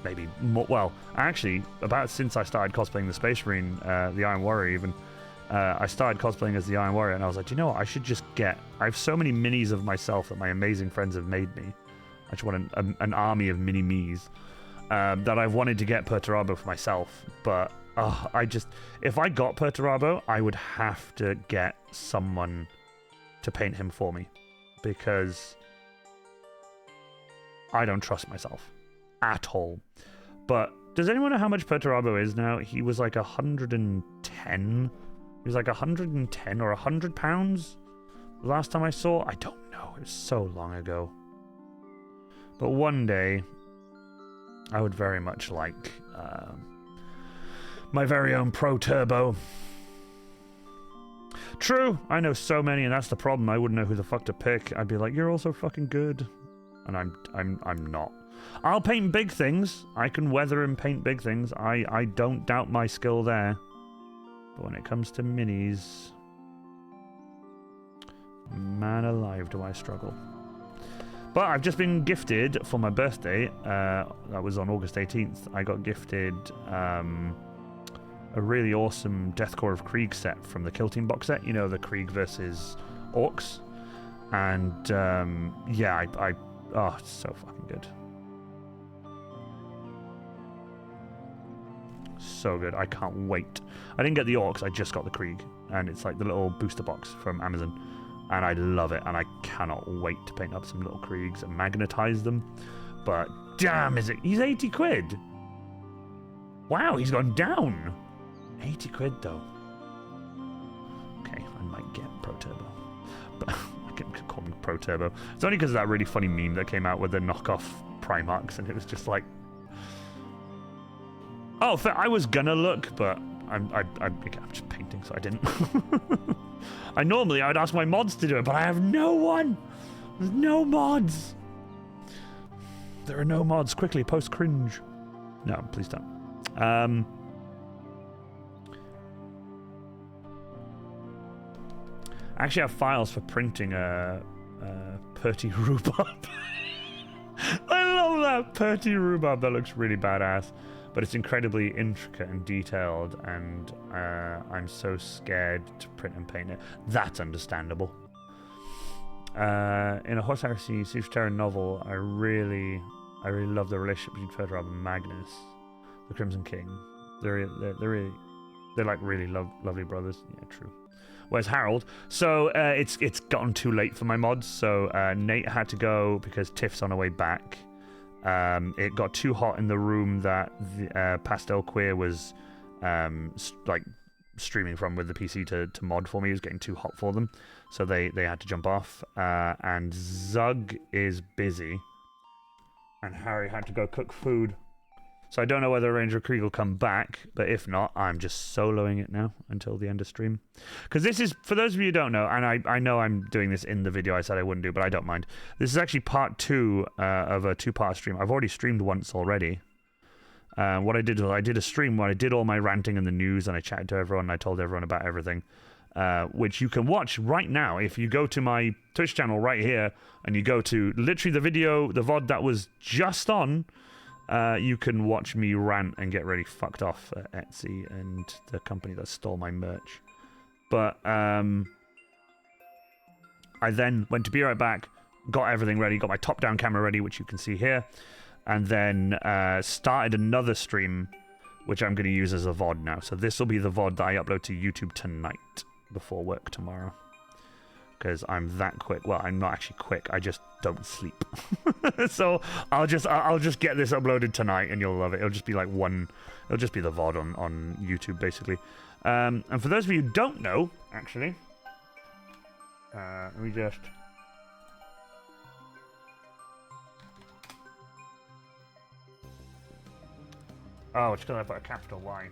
maybe more, well, actually, about since I started cosplaying the Space Marine, the Iron Warrior even. I started cosplaying as the Iron Warrior, and I was like, you know what, I should just get... I have so many minis of myself that my amazing friends have made me. I just want an army of mini-me's that I've wanted to get Perturabo for myself, but if I got Perturabo, I would have to get someone to paint him for me, because I don't trust myself at all. But does anyone know how much Perturabo is now? He was like 110. He was like 110 or 100 pounds the last time I saw. I don't know. It was so long ago. But one day, I would very much like my very own Pro Turbo. True, I know so many, and that's the problem. I wouldn't know who the fuck to pick. I'd be like, you're all so fucking good, and I'm not. I'll paint big things. I can weather and paint big things. I don't doubt my skill there. But when it comes to minis, man alive, do I struggle. But I've just been gifted for my birthday. That was on August 18th. I got gifted a really awesome Death Korps of Krieg set from the Kill Team box set. You know, the Krieg versus Orcs. And yeah, oh, it's so fucking good. So good. I can't wait. I didn't get the Orcs, I just got the Krieg. And it's like the little booster box from Amazon. And I love it, and I cannot wait to paint up some little Kriegs and magnetize them. But damn, he's 80 quid. Wow, he's gone down. 80 quid though. Okay, I might get Pro Turbo. But I can call him Pro Turbo. It's only because of that really funny meme that came out with the knockoff Primarchs, and it was just like, oh, I was gonna look, but I'm just painting, so I didn't. I would ask my mods to do it, but I have no one. There's no mods. There are no mods. Quickly, post cringe. No, please don't. I actually have files for printing a Perty Rhubarb. I love that Perty Rhubarb. That looks really badass. But it's incredibly intricate and detailed, and I'm so scared to print and paint it. That's understandable. In a Horse Heresy Siege of Terror novel, I really love the relationship between Ferdinand and Magnus, the Crimson King. They're like really lovely brothers. Yeah, true. Where's Harold? So it's gotten too late for my mods. So Nate had to go because Tiff's on her way back. It got too hot in the room that the, Pastel Queer was like streaming from with the PC to mod for me. It was getting too hot for them, so they had to jump off. And Zug is busy, and Harry had to go cook food. So I don't know whether Ranger Krieg will come back, but if not, I'm just soloing it now until the end of stream. Because this is, for those of you who don't know, and I know I'm doing this in the video I said I wouldn't do, but I don't mind. This is actually part 2 of a 2-part stream. I've already streamed once already. What I did was I did a stream where I did all my ranting in the news, and I chatted to everyone, and I told everyone about everything, which you can watch right now. If you go to my Twitch channel right here, and you go to literally the video, the VOD that was just on, you can watch me rant and get really fucked off at Etsy and the company that stole my merch. But I then went to be right back, got everything ready, got my top-down camera ready, which you can see here, and then started another stream, which I'm going to use as a VOD now. So this will be the VOD that I upload to YouTube tonight before work tomorrow. Because I'm that quick. Well, I'm not actually quick. I just don't sleep. So I'll just get this uploaded tonight, and you'll love it. It'll just be like it'll just be the VOD on YouTube, basically. And for those of you who don't know, actually, let me just. Oh, it's because I put a capital Y.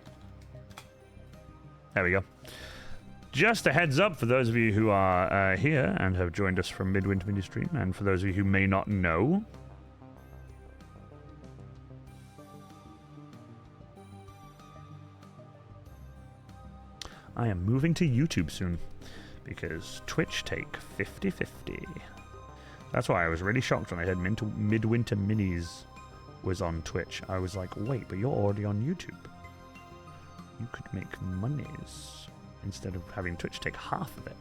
There we go. Just a heads up for those of you who are here and have joined us from Midwinter Mini Stream, and for those of you who may not know, I am moving to YouTube soon, because Twitch take 50/50. That's why I was really shocked when I heard Midwinter Minis was on Twitch. I was like, wait, but you're already on YouTube. You could make monies instead of having Twitch take half of it.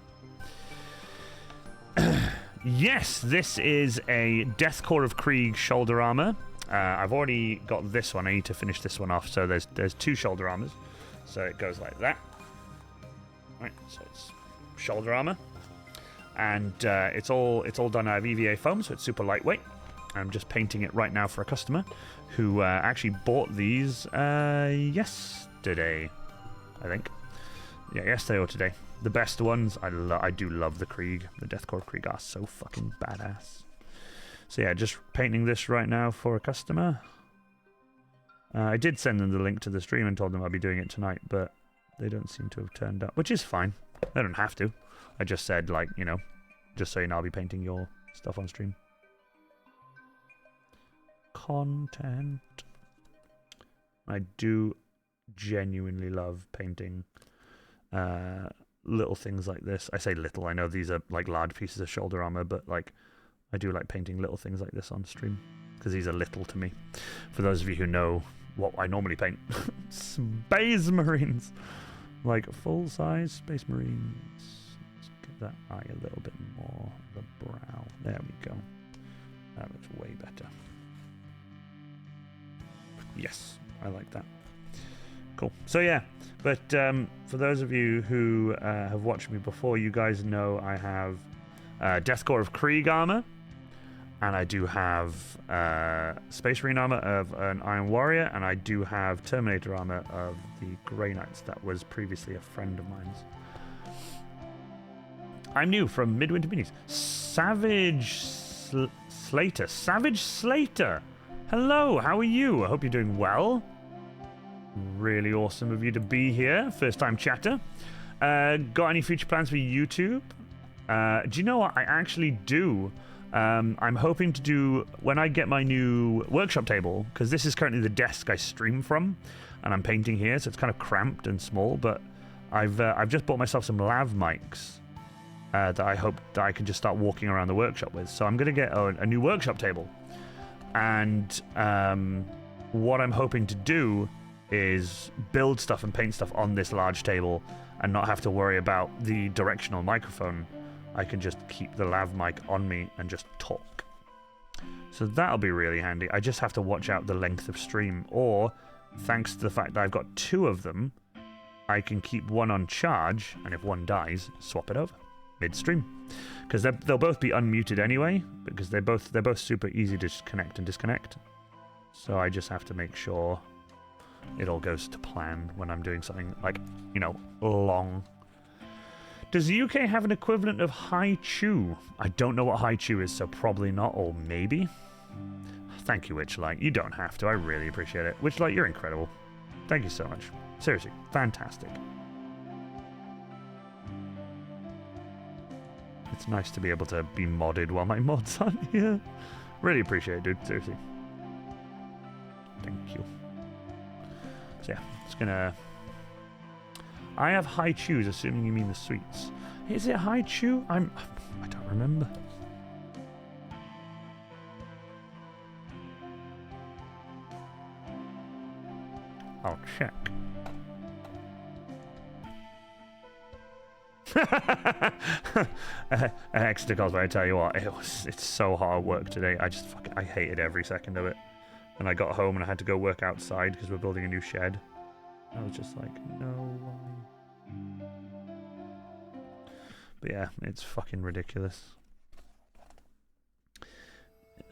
Yes, this is a Death Korps of Krieg shoulder armor. I've already got this one. I need to finish this one off. So there's 2 shoulder armors. So it goes like that. Right, so it's shoulder armor. And it's all done out of EVA foam, so it's super lightweight. I'm just painting it right now for a customer who actually bought these yesterday, I think. Yeah, yesterday or today. The best ones. I do love the Krieg. The Death Korps Krieg are so fucking badass. So yeah, just painting this right now for a customer. I did send them the link to the stream and told them I'll be doing it tonight, but they don't seem to have turned up, which is fine. They don't have to. I just said, like, you know, just so you know, I'll be painting your stuff on stream. Content. I do genuinely love painting little things like this. I say little, I know these are like large pieces of shoulder armor, but like I do like painting little things like this on stream because these are little to me. For those of you who know what I normally paint, Space Marines, like full-size Space Marines. Let's get that eye a little bit more, the brow. There we go. That looks way better. Yes, I like that. Cool. So yeah, but for those of you who have watched me before, you guys know I have Death Korps of Krieg armor, and I do have Space Marine armor of an Iron Warrior, and I do have Terminator armor of the Grey Knights that was previously a friend of mine's. I'm new from Midwinter Minis. Savage Slater. Savage Slater! Hello, how are you? I hope you're doing well. Really awesome of you to be here. First time chatter. Got any future plans for YouTube? Do you know what? I actually do. I'm hoping to do, when I get my new workshop table, because this is currently the desk I stream from, and I'm painting here, so it's kind of cramped and small, but I've just bought myself some lav mics that I hope that I can just start walking around the workshop with. So I'm going to get a new workshop table. And what I'm hoping to do is build stuff and paint stuff on this large table and not have to worry about the directional microphone. I can just keep the lav mic on me and just talk. So that'll be really handy. I just have to watch out the length of stream, or thanks to the fact that I've got 2 of them, I can keep one on charge, and if one dies, swap it over mid-stream. Because they'll both be unmuted anyway, because they're both super easy to connect and disconnect. So I just have to make sure it all goes to plan when I'm doing something like, you know, long. Does the UK have an equivalent of High Chew? I don't know what High Chew is, so probably not, or maybe. Thank you, Witchlight. You don't have to. I really appreciate it. Witchlight, you're incredible. Thank you so much. Seriously, fantastic. It's nice to be able to be modded while my mods aren't here. Really appreciate it, dude. Seriously. Thank you. So yeah, it's gonna... I have High Chews, assuming you mean the sweets. Is it High Chew? I don't remember. I'll check. Extra cosplay, I tell you what, it's so hard work today. I hated every second of it. And I got home and I had to go work outside because we're building a new shed. I was just like, no, why? But yeah, it's fucking ridiculous.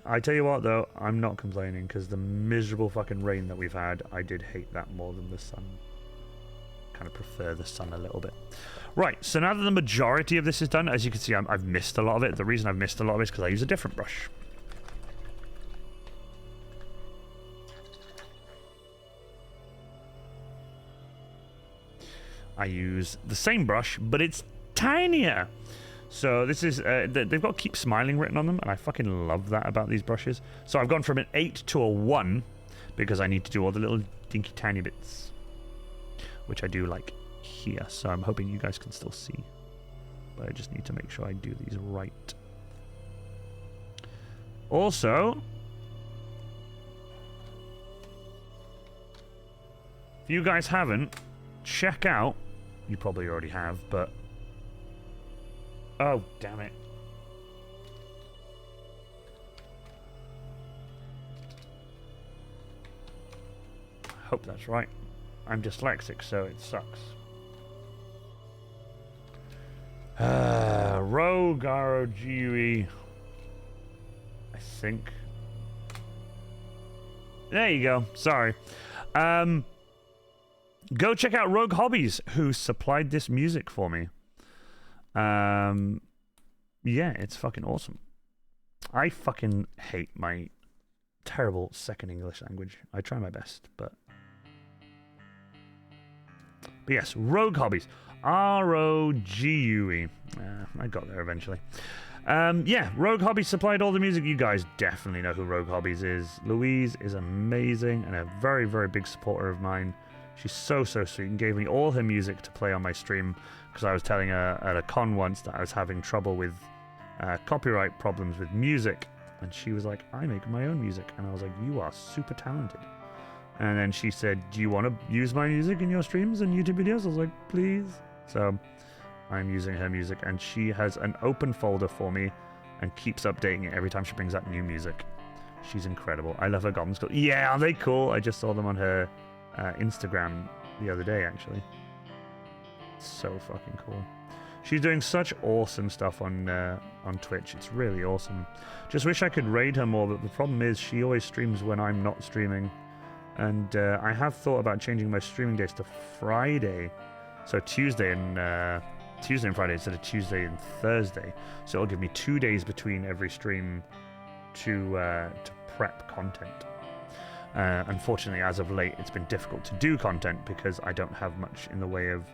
I tell you what though, I'm not complaining because the miserable fucking rain that we've had, I did hate that more than the sun. Kind of prefer the sun a little bit. Right, so now that the majority of this is done, as you can see, I've missed a lot of it. The reason I've missed a lot of it is because I use a different brush. I use the same brush, but it's tinier. So this is, they've got Keep Smiling written on them, and I fucking love that about these brushes. So I've gone from an 8 to a 1, because I need to do all the little dinky tiny bits, which I do like here, so I'm hoping you guys can still see. but I just need to make sure I do these right. Also, if you guys haven't, check out, you probably already have, but oh, damn it. I hope that's right. I'm dyslexic, so it sucks. Rogue ROGUE, I think. There you go. Sorry. Go check out Rogue Hobbies, who supplied this music for me. Yeah, it's fucking awesome. I fucking hate my terrible second English language. I try my best, but yes, Rogue Hobbies. ROGUE. I got there eventually. Yeah, Rogue Hobbies supplied all the music. You guys definitely know who Rogue Hobbies is. Louise is amazing and a very, very big supporter of mine. She's so sweet and gave me all her music to play on my stream because I was telling her at a con once that I was having trouble with copyright problems with music. And she was like, I make my own music. And I was like, you are super talented. And then she said, do you want to use my music in your streams and YouTube videos? I was like, please. So I'm using her music, and she has an open folder for me and keeps updating it every time she brings out new music. She's incredible. I love her goblins. Yeah, are they cool? I just saw them on her Instagram the other day, actually. So fucking cool. She's doing such awesome stuff on Twitch. It's really awesome. Just wish I could raid her more, but the problem is she always streams when I'm not streaming. And I have thought about changing my streaming days to Friday. So Tuesday and Friday instead of Tuesday and Thursday. So it'll give me 2 days between every stream to prep content. Unfortunately, as of late, it's been difficult to do content because I don't have much in the way of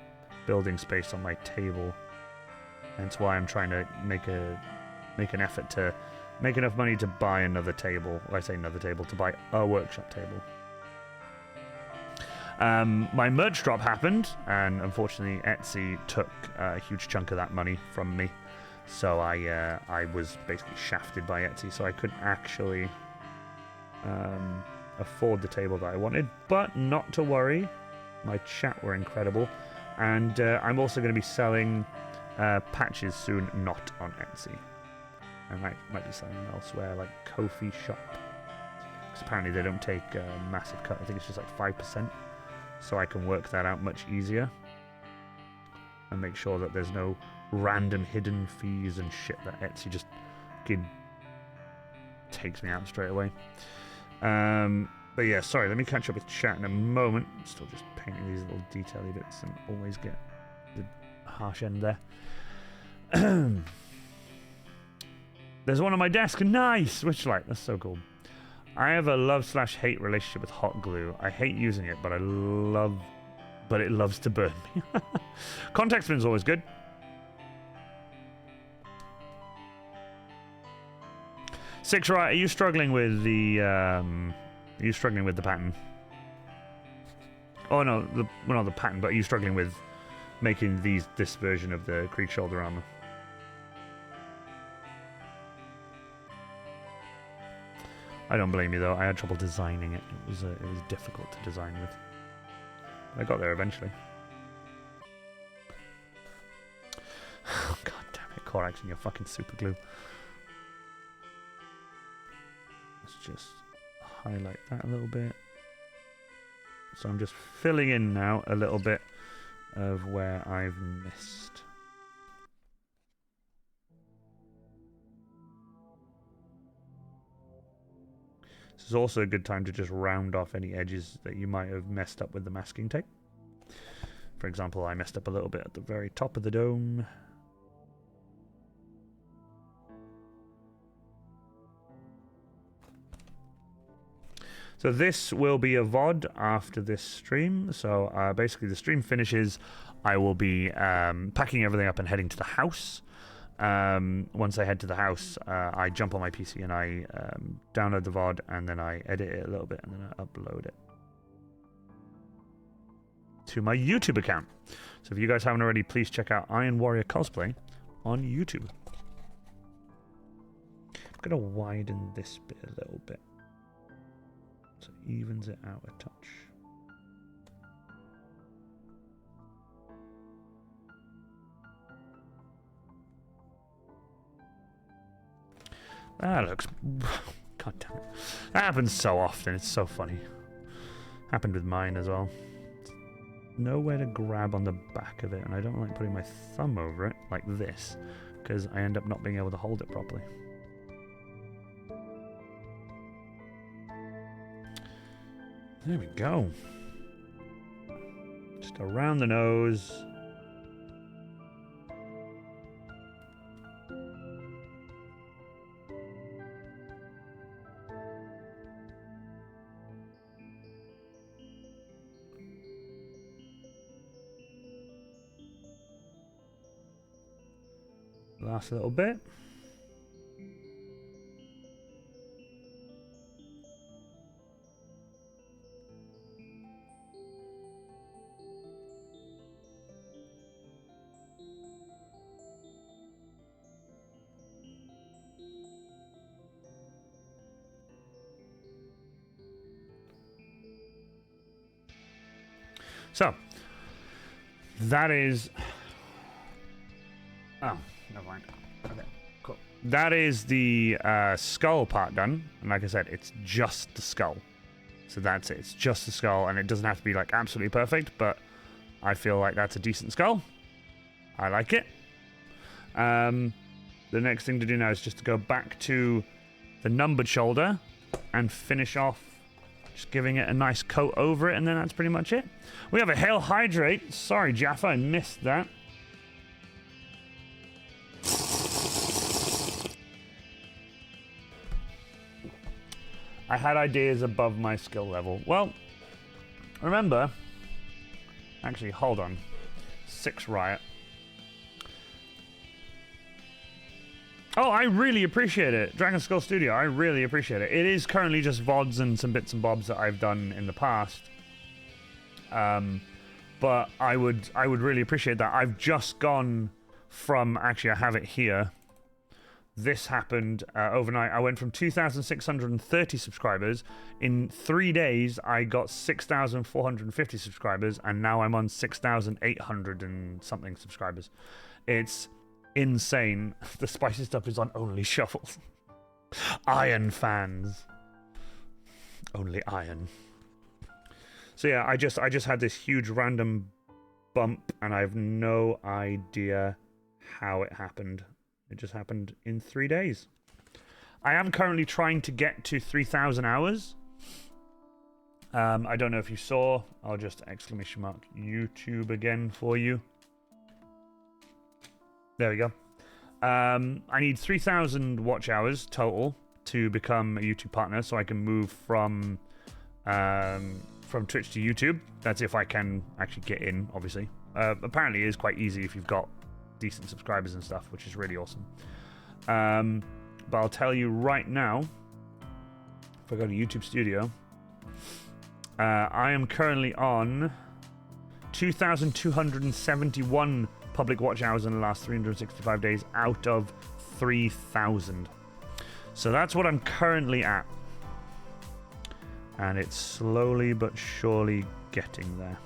building space on my table. That's why I'm trying to make an effort to make enough money to buy another table. Or I say another table, to buy a workshop table. My merch drop happened, and unfortunately Etsy took a huge chunk of that money from me. So I was basically shafted by Etsy, so I couldn't actually afford the table that I wanted. But not to worry, my chat were incredible. And I'm also going to be selling patches soon, not on Etsy. I might be selling them elsewhere, like Ko-fi Shop. Because apparently they don't take a massive cut. I think it's just like 5%. So I can work that out much easier. And make sure that there's no random hidden fees and shit that Etsy just takes me out straight away. But yeah, sorry, let me catch up with chat in a moment. I'm still just painting these little detaily bits and always get the harsh end there. There's one on my desk. Nice! Which light? That's so cool. I have a love/hate relationship with hot glue. I hate using it, but it loves to burn me. Contact spin's always good. Six, right? Are you struggling with the pattern? Oh no, not the pattern, but are you struggling with making this version of the Krieg shoulder armor? I don't blame you though. I had trouble designing it. It was difficult to design with. I got there eventually. Oh, God damn it, Korax and your fucking super glue. Let's just highlight that a little bit. So I'm just filling in now a little bit of where I've missed. This is also a good time to just round off any edges that you might have messed up with the masking tape. For example, I messed up a little bit at the very top of the dome. So this will be a VOD after this stream. So basically the stream finishes, I will be packing everything up and heading to the house. Once I head to the house, I jump on my PC and I download the VOD, and then I edit it a little bit, and then I upload it to my YouTube account. So if you guys haven't already, please check out Iron Warrior Cosplay on YouTube. I'm going to widen this bit a little bit so it evens it out a touch. That looks... God damn it. That happens so often. It's so funny. Happened with mine as well. Nowhere to grab on the back of it, and I don't like putting my thumb over it like this because I end up not being able to hold it properly. There we go. Just around the nose. Last little bit. So, that is... Oh, never mind. Okay, cool. That is the skull part done. And like I said, it's just the skull. So that's it. It's just the skull, and it doesn't have to be like absolutely perfect, but I feel like that's a decent skull. I like it. The next thing to do now is just to go back to the numbered shoulder and finish off just giving it a nice coat over it, and then that's pretty much it. We have a Hail Hydrate. Sorry, Jaffa, I missed that. I had ideas above my skill level. Well, remember... Actually, hold on. 6 Riot. Oh, I really appreciate it. Dragon Skull Studio, I really appreciate it. It is currently just VODs and some bits and bobs that I've done in the past. But I would really appreciate that. I've just gone from... Actually, I have it here. This happened overnight. I went from 2,630 subscribers. In 3 days, I got 6,450 subscribers, and now I'm on 6,800 and something subscribers. It's insane. The spicy stuff is on only shuffles. Iron fans. Only iron. So yeah, I just had this huge random bump, and I have no idea how it happened. It just happened in 3 days. I am currently trying to get to 3,000 hours. I don't know if you saw. I'll just exclamation mark YouTube again for you. There we go. I need 3,000 watch hours total to become a YouTube partner, so I can move from Twitch to YouTube. That's if I can actually get in, obviously. Apparently it is quite easy if you've got decent subscribers and stuff, which is really awesome. But I'll tell you right now, if I go to YouTube Studio, I am currently on 2,271 public watch hours in the last 365 days out of 3,000. So that's what I'm currently at. And it's slowly but surely getting there.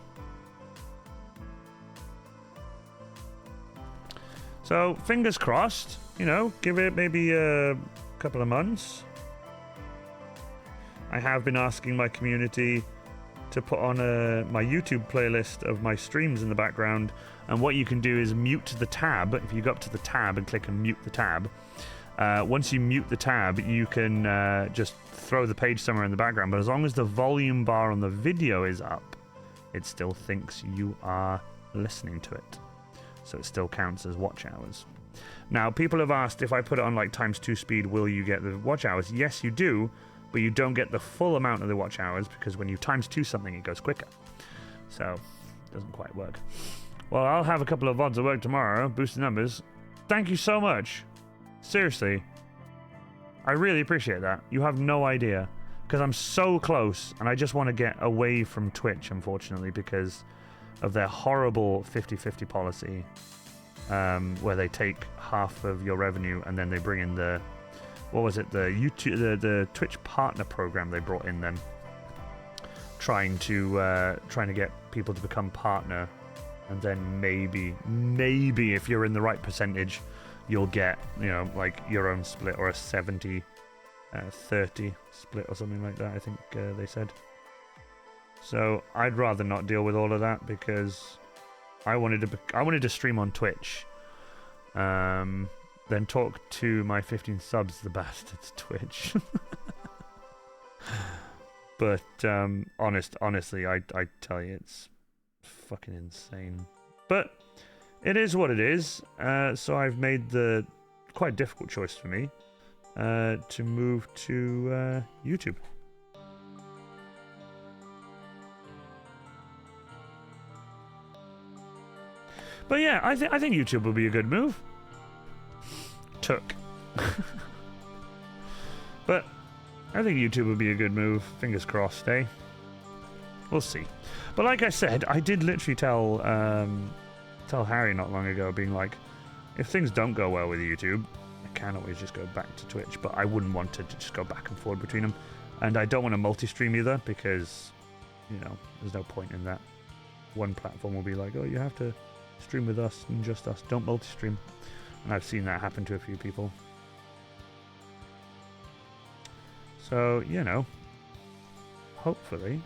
So, fingers crossed, you know, give it maybe a couple of months. I have been asking my community to put on my YouTube playlist of my streams in the background, and what you can do is mute the tab. If you go up to the tab and click and mute the tab, once you mute the tab, you can just throw the page somewhere in the background, but as long as the volume bar on the video is up, it still thinks you are listening to it. So it still counts as watch hours. Now, people have asked, if I put it on like ×2 speed, will you get the watch hours? Yes, you do, but you don't get the full amount of the watch hours, because when you ×2 something, it goes quicker. So, it doesn't quite work. Well, I'll have a couple of VODs at work tomorrow, boost the numbers. Thank you so much. Seriously. I really appreciate that. You have no idea. Because I'm so close, and I just want to get away from Twitch, unfortunately, because of their horrible 50-50 policy. where they take half of your revenue and then they bring in the, what was it, the YouTube, the Twitch partner program they brought in then, trying to get people to become partner, and then maybe if you're in the right percentage, you'll get, you know, like your own split, or a 70-30 split or something like that, I think they said. So I'd rather not deal with all of that, because I wanted to stream on Twitch, then talk to my 15 subs, the bastards, Twitch. But honestly, I tell you, it's fucking insane. But it is what it is. So I've made the quite difficult choice for me to move to YouTube. But yeah, I think YouTube will be a good move. But I think YouTube would be a good move. Fingers crossed, eh? We'll see. But like I said, I did literally tell Harry not long ago, being like, if things don't go well with YouTube, I can always just go back to Twitch, but I wouldn't want to just go back and forth between them. And I don't want to multi-stream either, because, you know, there's no point in that. One platform will be like, oh, you have to stream with us and just us. Don't multi-stream. And I've seen that happen to a few people. So, you know, hopefully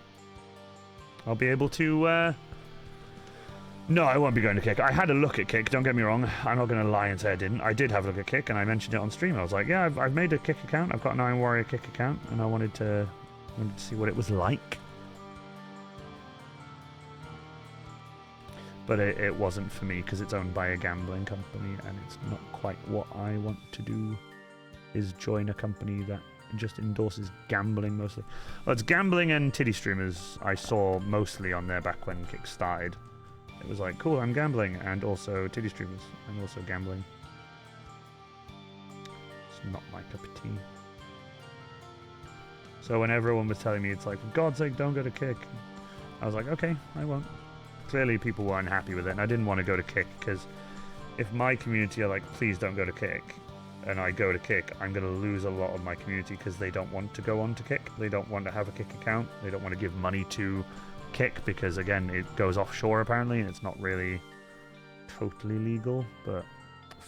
I'll be able to... No, I won't be going to Kick. I had a look at Kick, don't get me wrong. I'm not going to lie and say I didn't. I did have a look at Kick, and I mentioned it on stream. I was like, yeah, I've made a Kick account. I've got an Iron Warrior Kick account, and I wanted to see what it was like. But it wasn't for me, because it's owned by a gambling company, and it's not quite what I want to do, is join a company that just endorses gambling mostly. Well, it's gambling and titty streamers I saw mostly on there back when Kick started. It was like, cool, I'm gambling, and also titty streamers, and also gambling. It's not my cup of tea. So when everyone was telling me, it's like, for God's sake, don't go to Kick, I was like, okay, I won't. Clearly people weren't happy with it, and I didn't want to go to Kick, because if my community are like, please don't go to Kick, and I go to Kick, I'm going to lose a lot of my community, because they don't want to go on to Kick. They don't want to have a Kick account. They don't want to give money to Kick, because again, it goes offshore apparently, and it's not really totally legal, but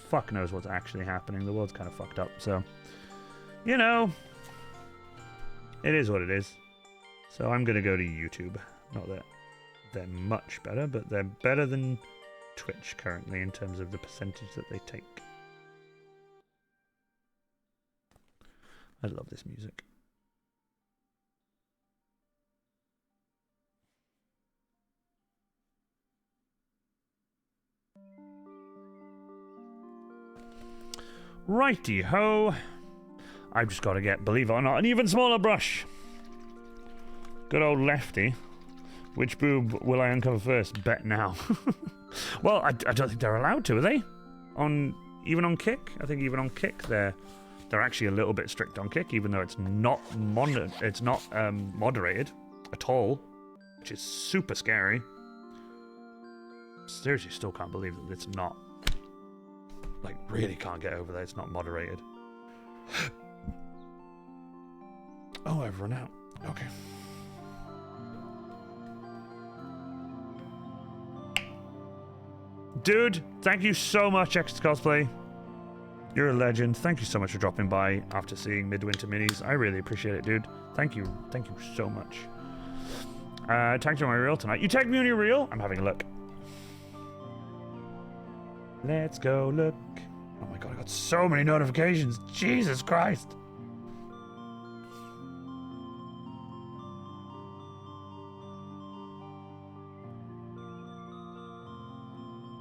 fuck knows what's actually happening. The world's kind of fucked up, so, you know, it is what it is. So I'm going to go to YouTube. Not that they're much better, but they're better than Twitch currently in terms of the percentage that they take. I love this music. Righty ho. I've just got to get, believe it or not, an even smaller brush. Good old Lefty. Which boob will I uncover first? Bet now. Well, I don't think they're allowed to, are they? Even on Kick? I think even on Kick they're actually a little bit strict on Kick, even though it's not moderated at all, which is super scary. Seriously, still can't believe that it's not. Like, really can't get over that it's not moderated. Oh, I've run out. Okay. Dude, thank you so much, COSPLAY. You're a legend. Thank you so much for dropping by after seeing Midwinter Minis. I really appreciate it, dude. Thank you. Thank you so much. Tagged you on my reel tonight. You tagged me on your reel? I'm having a look. Let's go look. Oh my god, I got so many notifications. Jesus Christ.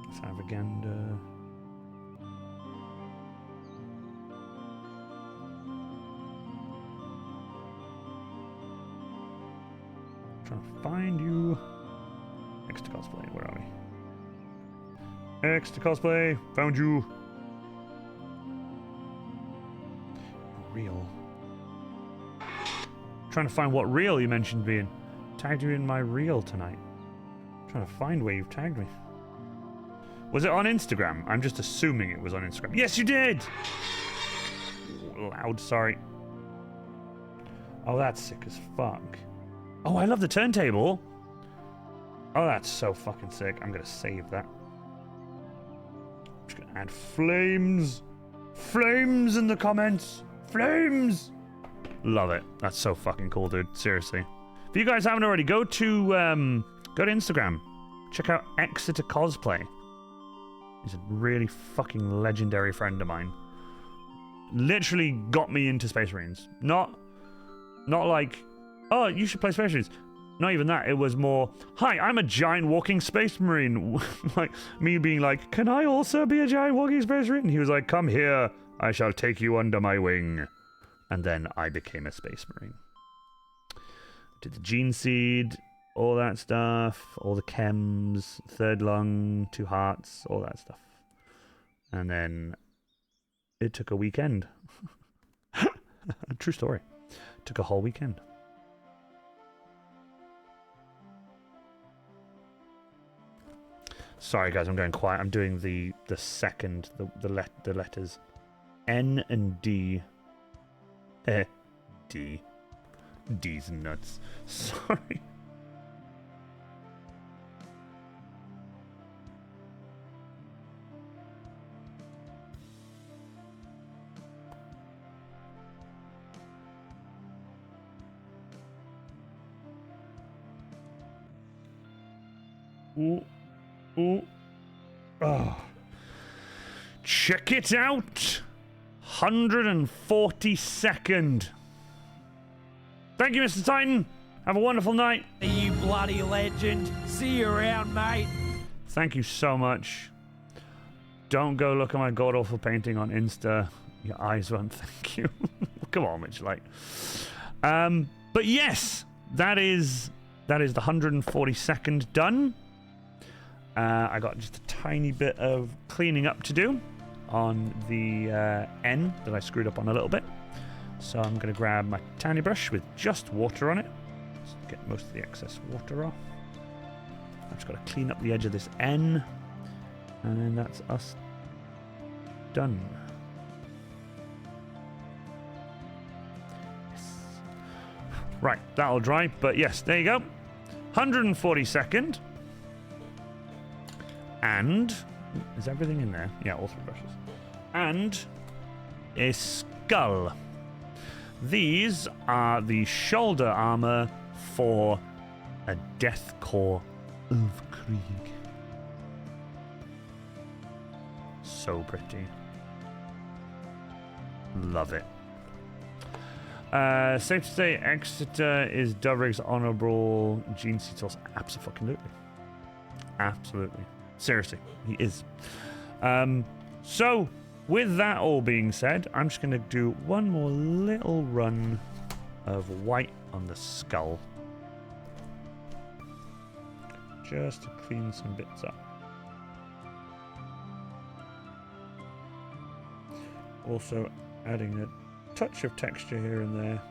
Extravaganza. Trying to find you. Next to COSPLAY, where are we? Next to COSPLAY, found you. Reel. Trying to find what reel you mentioned being. Tagged you in my reel tonight. Trying to find where you've tagged me. Was it on Instagram? I'm just assuming it was on Instagram. Yes, you did! Loud, sorry. Oh, that's sick as fuck. Oh, I love the turntable. Oh, that's so fucking sick. I'm gonna save that. I'm just gonna add flames. Flames in the comments. Flames! Love it. That's so fucking cool, dude. Seriously. If you guys haven't already, go to Instagram. Check out Exeter Cosplay. He's a really fucking legendary friend of mine. Literally got me into Space Marines. Not like, oh, you should play Space Marines. Not even that. It was more, hi, I'm a giant walking Space Marine. Like, me being like, can I also be a giant walking Space Marine? He was like, come here. I shall take you under my wing. And then I became a Space Marine. Did the gene seed, all that stuff, all the chems, third lung, 2 hearts, all that stuff. And then it took a weekend. True story. Took a whole weekend. Sorry guys, I'm going quiet. I'm doing the second, the letters N and D. D. D's nuts. Sorry. Ooh. Ooh. Oh. Check it out. 142nd. Thank you, Mr. Titan. Have a wonderful night. You bloody legend. See you around, mate. Thank you so much. Don't go look at my god-awful painting on Insta. Your eyes won't thank you. Come on, Mitch. Like, but yes, that is the 142nd done. I got just a tiny bit of cleaning up to do on the N that I screwed up on a little bit. So I'm going to grab my tiny brush with just water on it. Just get most of the excess water off. I've just got to clean up the edge of this N. And then that's us done. Yes. Right, that'll dry. But yes, there you go. 142nd. And is everything in there? Yeah, all 3 brushes. And a skull. These are the shoulder armor for a Death Korps of Krieg. So pretty. Love it. Safe to say, Exeter is Duvrig's honorable gene seed source. Absolutely. Absolutely. Seriously, he is. So, with that all being said, I'm just going to do one more little run of white on the skull. Just to clean some bits up. Also adding a touch of texture here and there.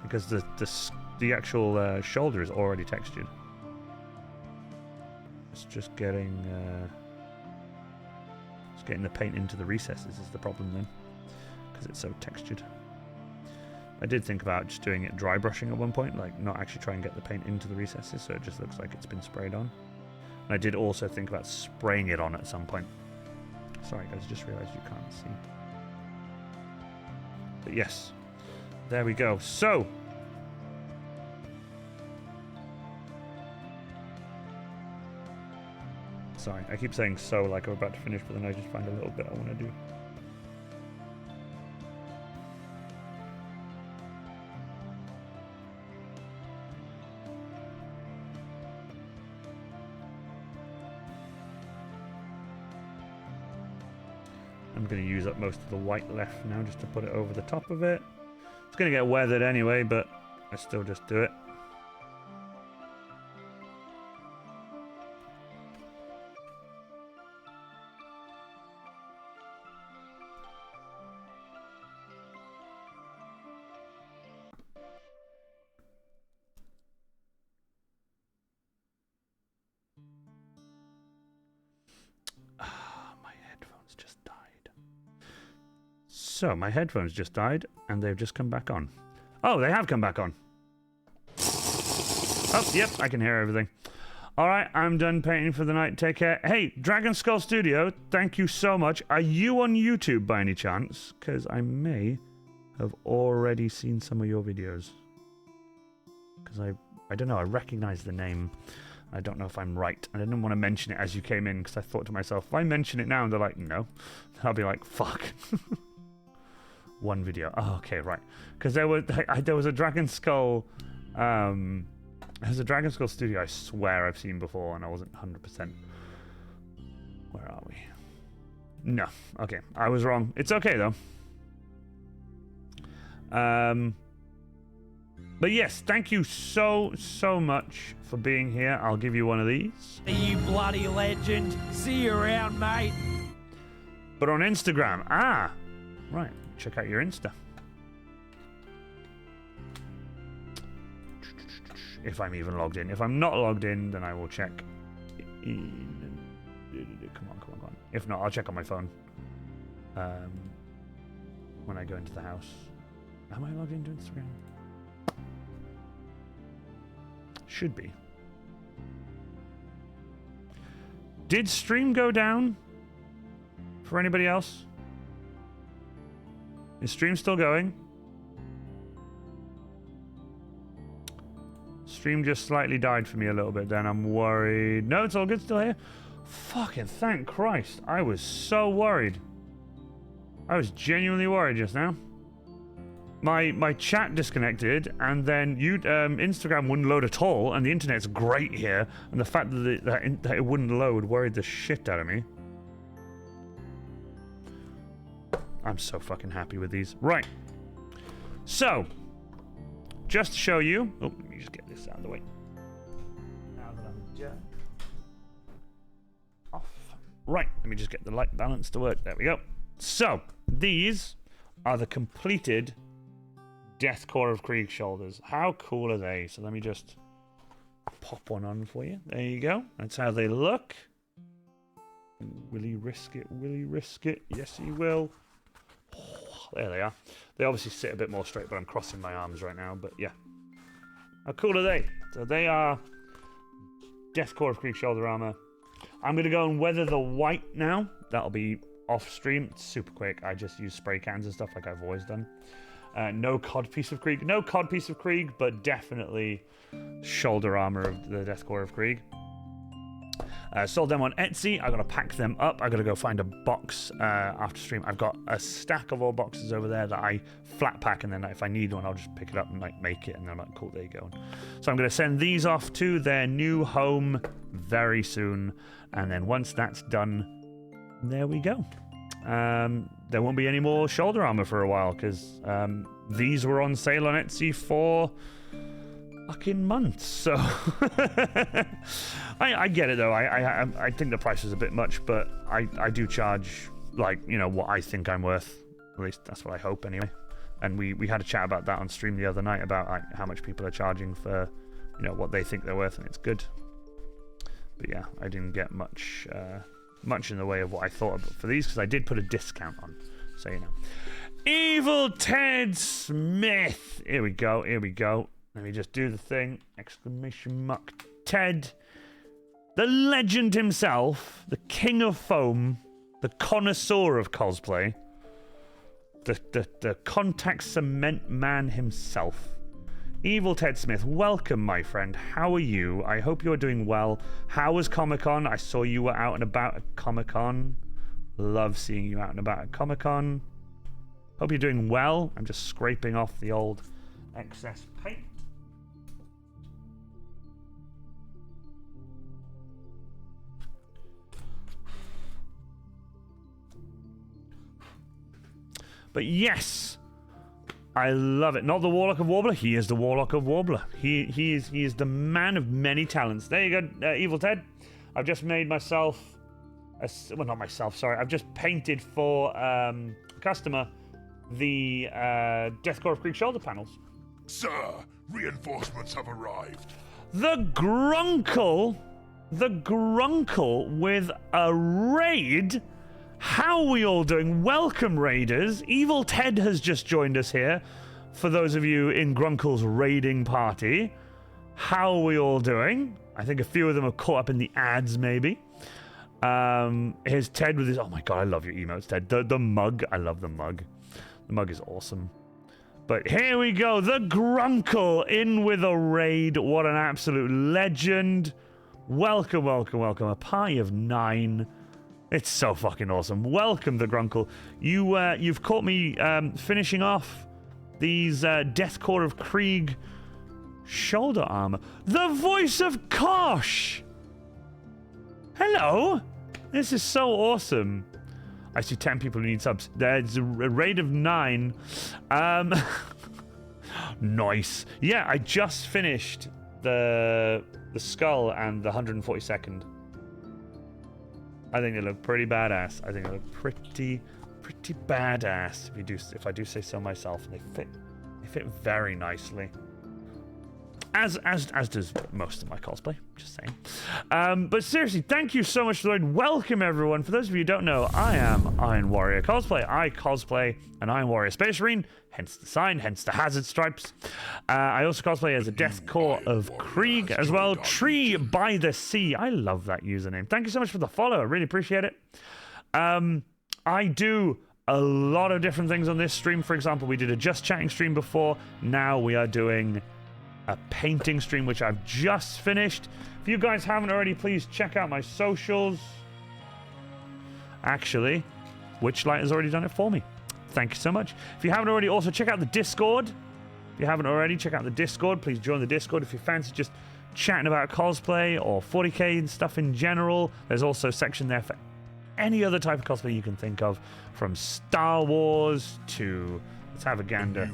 Because the actual shoulder is already textured. It's just getting the paint into the recesses is the problem then, because it's so textured. I did think about just doing it dry brushing at one point, like not actually try and get the paint into the recesses so it just looks like it's been sprayed on. And I did also think about spraying it on at some point. Sorry guys, I just realized you can't see. But yes, there we go. So, sorry, I keep saying so like I'm about to finish, but then I just find a little bit I want to do. I'm going to use up most of the white left now just to put it over the top of it. It's going to get weathered anyway, but I still just do it. So, my headphones just died, and they've just come back on. Oh, they have come back on. Oh, yep, I can hear everything. All right, I'm done painting for the night. Take care. Hey, Dragon Skull Studio, thank you so much. Are you on YouTube by any chance? Because I may have already seen some of your videos. Because I don't know, I recognize the name. I don't know if I'm right. I didn't want to mention it as you came in because I thought to myself, if I mention it now and they're like, no, I'll be like, fuck. One video. Oh, okay, right. Because there was a Dragon Skull... there's a Dragon Skull Studio I swear I've seen before and I wasn't 100%. Where are we? No. Okay, I was wrong. It's okay, though. But yes, thank you so much for being here. I'll give you one of these. You bloody legend. See you around, mate. But on Instagram. Ah, right. Check out your Insta. If I'm even logged in. If I'm not logged in, then I will check. Come on. If not, I'll check on my phone. When I go into the house. Am I logged into Instagram? Should be. Did stream go down? For anybody else? Is stream still going? Stream just slightly died for me a little bit then. I'm worried. No, it's all good still here. Fucking thank Christ. I was so worried. I was genuinely worried just now. My chat disconnected, and then Instagram wouldn't load at all, and the internet's great here, and the fact that it wouldn't load worried the shit out of me. I'm so fucking happy with these. Right. So, just to show you... Oh, let me just get this out of the way. Now that I'm off. Right, let me just get the light balance to work. There we go. So, these are the completed Death Korps of Krieg shoulders. How cool are they? So let me just pop one on for you. There you go. That's how they look. Will he risk it? Will he risk it? Yes, he will. Oh, there they are. They obviously sit a bit more straight, but I'm crossing my arms right now. But yeah. How cool are they? So they are Death Korps of Krieg shoulder armor. I'm going to go and weather the white now. That'll be off stream. It's super quick. I just use spray cans and stuff like I've always done. No cod piece of Krieg. No cod piece of Krieg, but definitely shoulder armor of the Death Korps of Krieg. Sold them on Etsy. I gotta pack them up. I gotta go find a box after stream. I've got a stack of all boxes over there that I flat pack, and then if I need one, I'll just pick it up and like make it, and then I'm like, cool, there you go. So I'm gonna send these off to their new home very soon, and then once that's done, there we go. There won't be any more shoulder armor for a while because these were on sale on Etsy for fucking months. So I get it though. I think the price is a bit much, but I do charge like, you know, what I think I'm worth. At least that's what I hope anyway. And we had a chat about that on stream the other night about like, how much people are charging for, you know, what they think they're worth, and it's good. But yeah, I didn't get much in the way of what I thought about for these because I did put a discount on, so you know. Evil Ted Smith. Here we go. Let me just do the thing. Exclamation mark. Ted, the legend himself, the king of foam, the connoisseur of cosplay, the contact cement man himself. Evil Ted Smith, welcome, my friend. How are you? I hope you're doing well. How was Comic-Con? I saw you were out and about at Comic-Con. Love seeing you out and about at Comic-Con. Hope you're doing well. I'm just scraping off the old excess paint. But yes, I love it. Not the Warlock of Warbler. He is the Warlock of Warbler. He is the man of many talents. There you go, Evil Ted. I've just made myself... well, not myself, sorry. I've just painted for a customer the Death Korps of Krieg shoulder panels. Sir, reinforcements have arrived. The Grunkle with a raid? How are we all doing? Welcome, Raiders. Evil Ted has just joined us here. For those of you in Grunkle's raiding party, how are we all doing? I think a few of them are caught up in the ads, maybe. Here's Ted with his... Oh my god, I love your emotes, Ted. The mug. I love the mug. The mug is awesome. But here we go. The Grunkle in with a raid. What an absolute legend. Welcome, welcome, welcome. A party of 9. It's so fucking awesome. Welcome, the Grunkle. You've caught me finishing off these Death Korps of Krieg shoulder armor. The voice of Kosh! Hello! This is so awesome. I see 10 people who need subs. There's a raid of 9. Nice. Yeah, I just finished the skull and the 142nd. I think they look pretty badass. I think they look pretty badass if I do say so myself. They fit very nicely. As does most of my cosplay, just saying. But seriously, thank you so much for joining. Welcome, everyone. For those of you who don't know, I am Iron Warrior Cosplay. I cosplay an Iron Warrior Space Marine, hence the sign, hence the hazard stripes. I also cosplay as a Death Korps of Krieg as well. Tree by the Sea. I love that username. Thank you so much for the follow. I really appreciate it. I do a lot of different things on this stream. For example, we did a Just Chatting stream before. Now we are doing a painting stream, which I've just finished. If you guys haven't already, please check out my socials. Actually, Witchlight has already done it for me. Thank you so much. If you haven't already, also check out the Discord. If you haven't already, check out the Discord. Please join the Discord if you fancy just chatting about cosplay or 40k and stuff in general. There's also a section there for any other type of cosplay you can think of, from Star Wars to... Let's have a gander.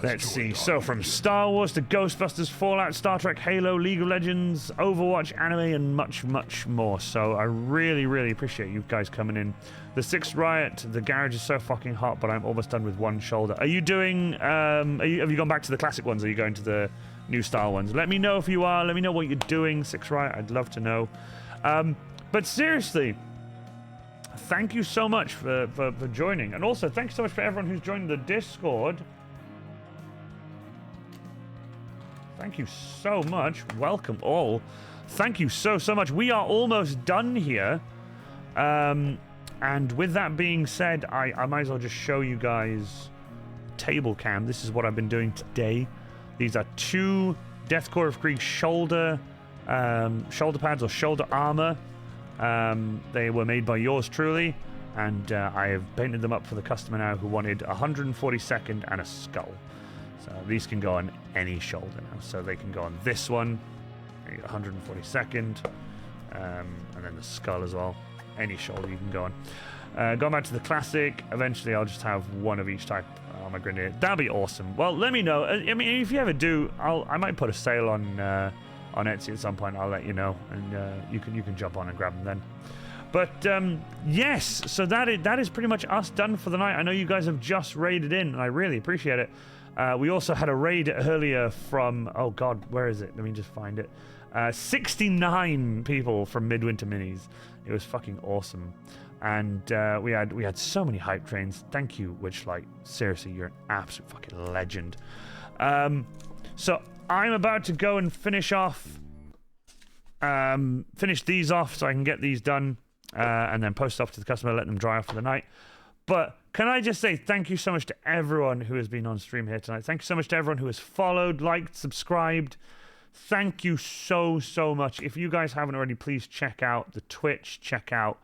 Let's see. So from Star Wars to Ghostbusters, Fallout, Star Trek, Halo, League of Legends, Overwatch, anime, and much, much more. So I really, really appreciate you guys coming in. The 6th Riot, the garage is so fucking hot, but I'm almost done with one shoulder. Are you doing... have you gone back to the classic ones? Or are you going to the new style ones? Let me know if you are. Let me know what you're doing, 6th Riot. I'd love to know. But seriously... Thank you so much for joining. And also, thanks so much for everyone who's joined the Discord. Thank you so much. Welcome all. Thank you so much. We are almost done here. And with that being said, I might as well just show you guys table cam. This is what I've been doing today. These are 2 Death Korps of Krieg shoulder pads or shoulder armor. They were made by yours truly, and I have painted them up for the customer now who wanted a 142nd and a skull. So these can go on any shoulder now. So they can go on this one, 142nd, and then the skull as well. Any shoulder you can go on. Going back to the classic, eventually I'll just have one of each type on my grenadier. That'd be awesome. Well, let me know. I mean, if you ever do, I might put a sale on Etsy at some point. I'll let you know, and you can jump on and grab them then. But yes, so that is pretty much us done for the night. I know you guys have just raided in, and I really appreciate it. We also had a raid earlier from, oh god, where is it? Let me just find it. 69 people from Midwinter Minis. It was fucking awesome, and we had so many hype trains. Thank you, Witchlight. Seriously, you're an absolute fucking legend. So I'm about to go and finish these off so I can get these done, and then post off to the customer, let them dry off for the night. But can I just say thank you so much to everyone who has been on stream here tonight. Thank you so much to everyone who has followed, liked, subscribed. Thank you so much. If you guys haven't already, please check out the Twitch, check out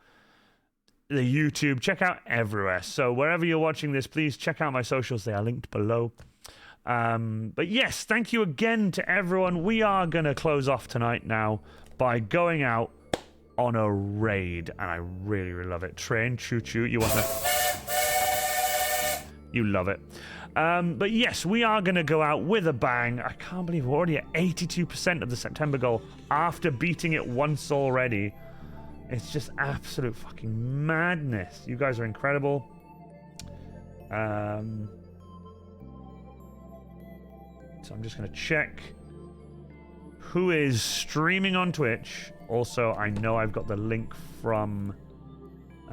the YouTube, check out everywhere. So wherever you're watching this, please check out my socials. They are linked below. But yes, thank you again to everyone. We are going to close off tonight now by going out on a raid, and I really, really love it. Train, choo-choo, you want that? You love it. But yes, we are going to go out with a bang. I can't believe we're already at 82% of the September goal after beating it once already. It's just absolute fucking madness. You guys are incredible. So I'm just going to check who is streaming on Twitch. Also, I know I've got the link from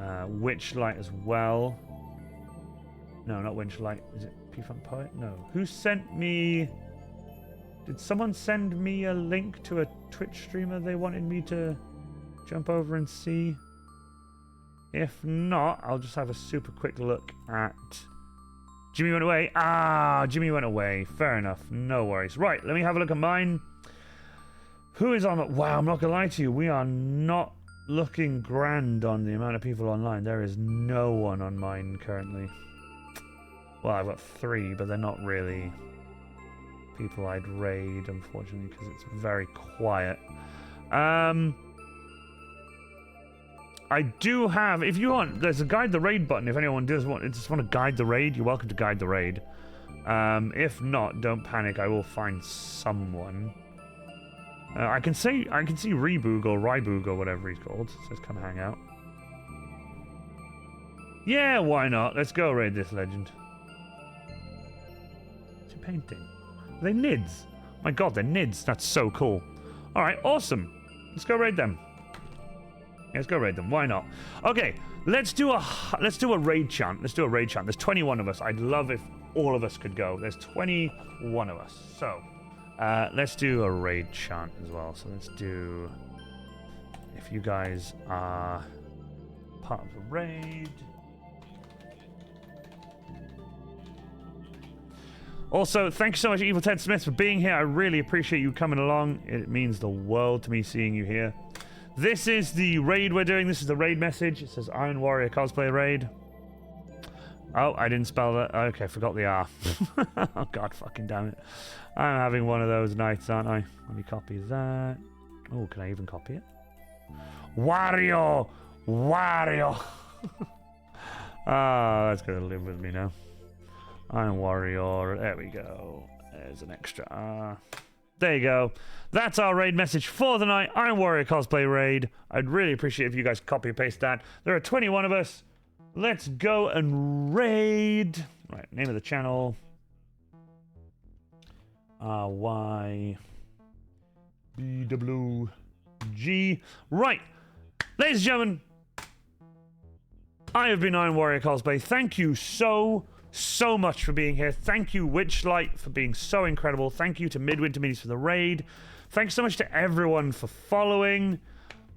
Witchlight as well. No, not Witchlight. Is it P-Funk Poet? No. Who sent me... Did someone send me a link to a Twitch streamer they wanted me to jump over and see? If not, I'll just have a super quick look at... Jimmy went away. Ah, Jimmy went away. Fair enough. No worries. Right, let me have a look at mine. Who is on... Wow, I'm not going to lie to you. We are not looking grand on the amount of people online. There is no one on mine currently. Well, I've got 3, but they're not really people I'd raid, unfortunately, because it's very quiet. I do have, if you want, there's a guide the raid button. If anyone just want to guide the raid, you're welcome to guide the raid. If not, don't panic. I will find someone. I can see Reboog or Ryboog or whatever he's called. It says come hang out. Yeah, why not? Let's go raid this legend. What's he painting? Are they nids? My god, they're nids. That's so cool. Alright, awesome. Let's go raid them. Yeah, let's go raid them. Why not? Okay, let's do a raid chant. Let's do a raid chant. There's 21 of us. I'd love if all of us could go. There's 21 of us. So, let's do a raid chant as well. So let's do... If you guys are part of the raid... Also, thank you so much, Evil Ted Smith, for being here. I really appreciate you coming along. It means the world to me seeing you here. This is the raid we're doing. This is the raid message. It says Iron Warrior Cosplay Raid. Oh, I didn't spell that. Okay, forgot the R. Oh, God fucking damn it. I'm having one of those nights, aren't I? Let me copy that. Oh, can I even copy it? Wario! Wario! Ah, that's going to live with me now. Iron Warrior. There we go. There's an extra R. There you go. That's our raid message for the night. Iron Warrior Cosplay Raid. I'd really appreciate if you guys copy and paste that. There are 21 of us. Let's go and raid. Right, name of the channel. RYBWG. Right. Ladies and gentlemen, I have been Iron Warrior Cosplay. Thank you so much for being here. Thank you, Witchlight, for being so incredible. Thank you to Midwinter Minis for the raid. Thanks so much to everyone for following.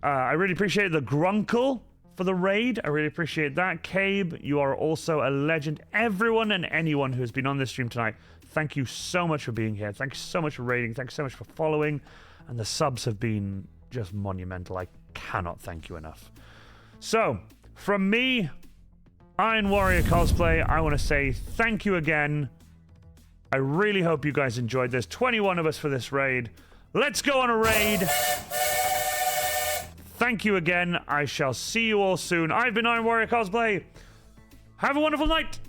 I really appreciate the Grunkle for the raid. I really appreciate that. Cabe, you are also a legend. Everyone and anyone who has been on this stream tonight, thank you so much for being here. Thank you so much for raiding. Thank you so much for following. And the subs have been just monumental. I cannot thank you enough. So, from me, Iron Warrior Cosplay, I want to say thank you again. I really hope you guys enjoyed. There's 21 of us for this raid. Let's go on a raid. Thank you again. I shall see you all soon. I've been Iron Warrior Cosplay. Have a wonderful night.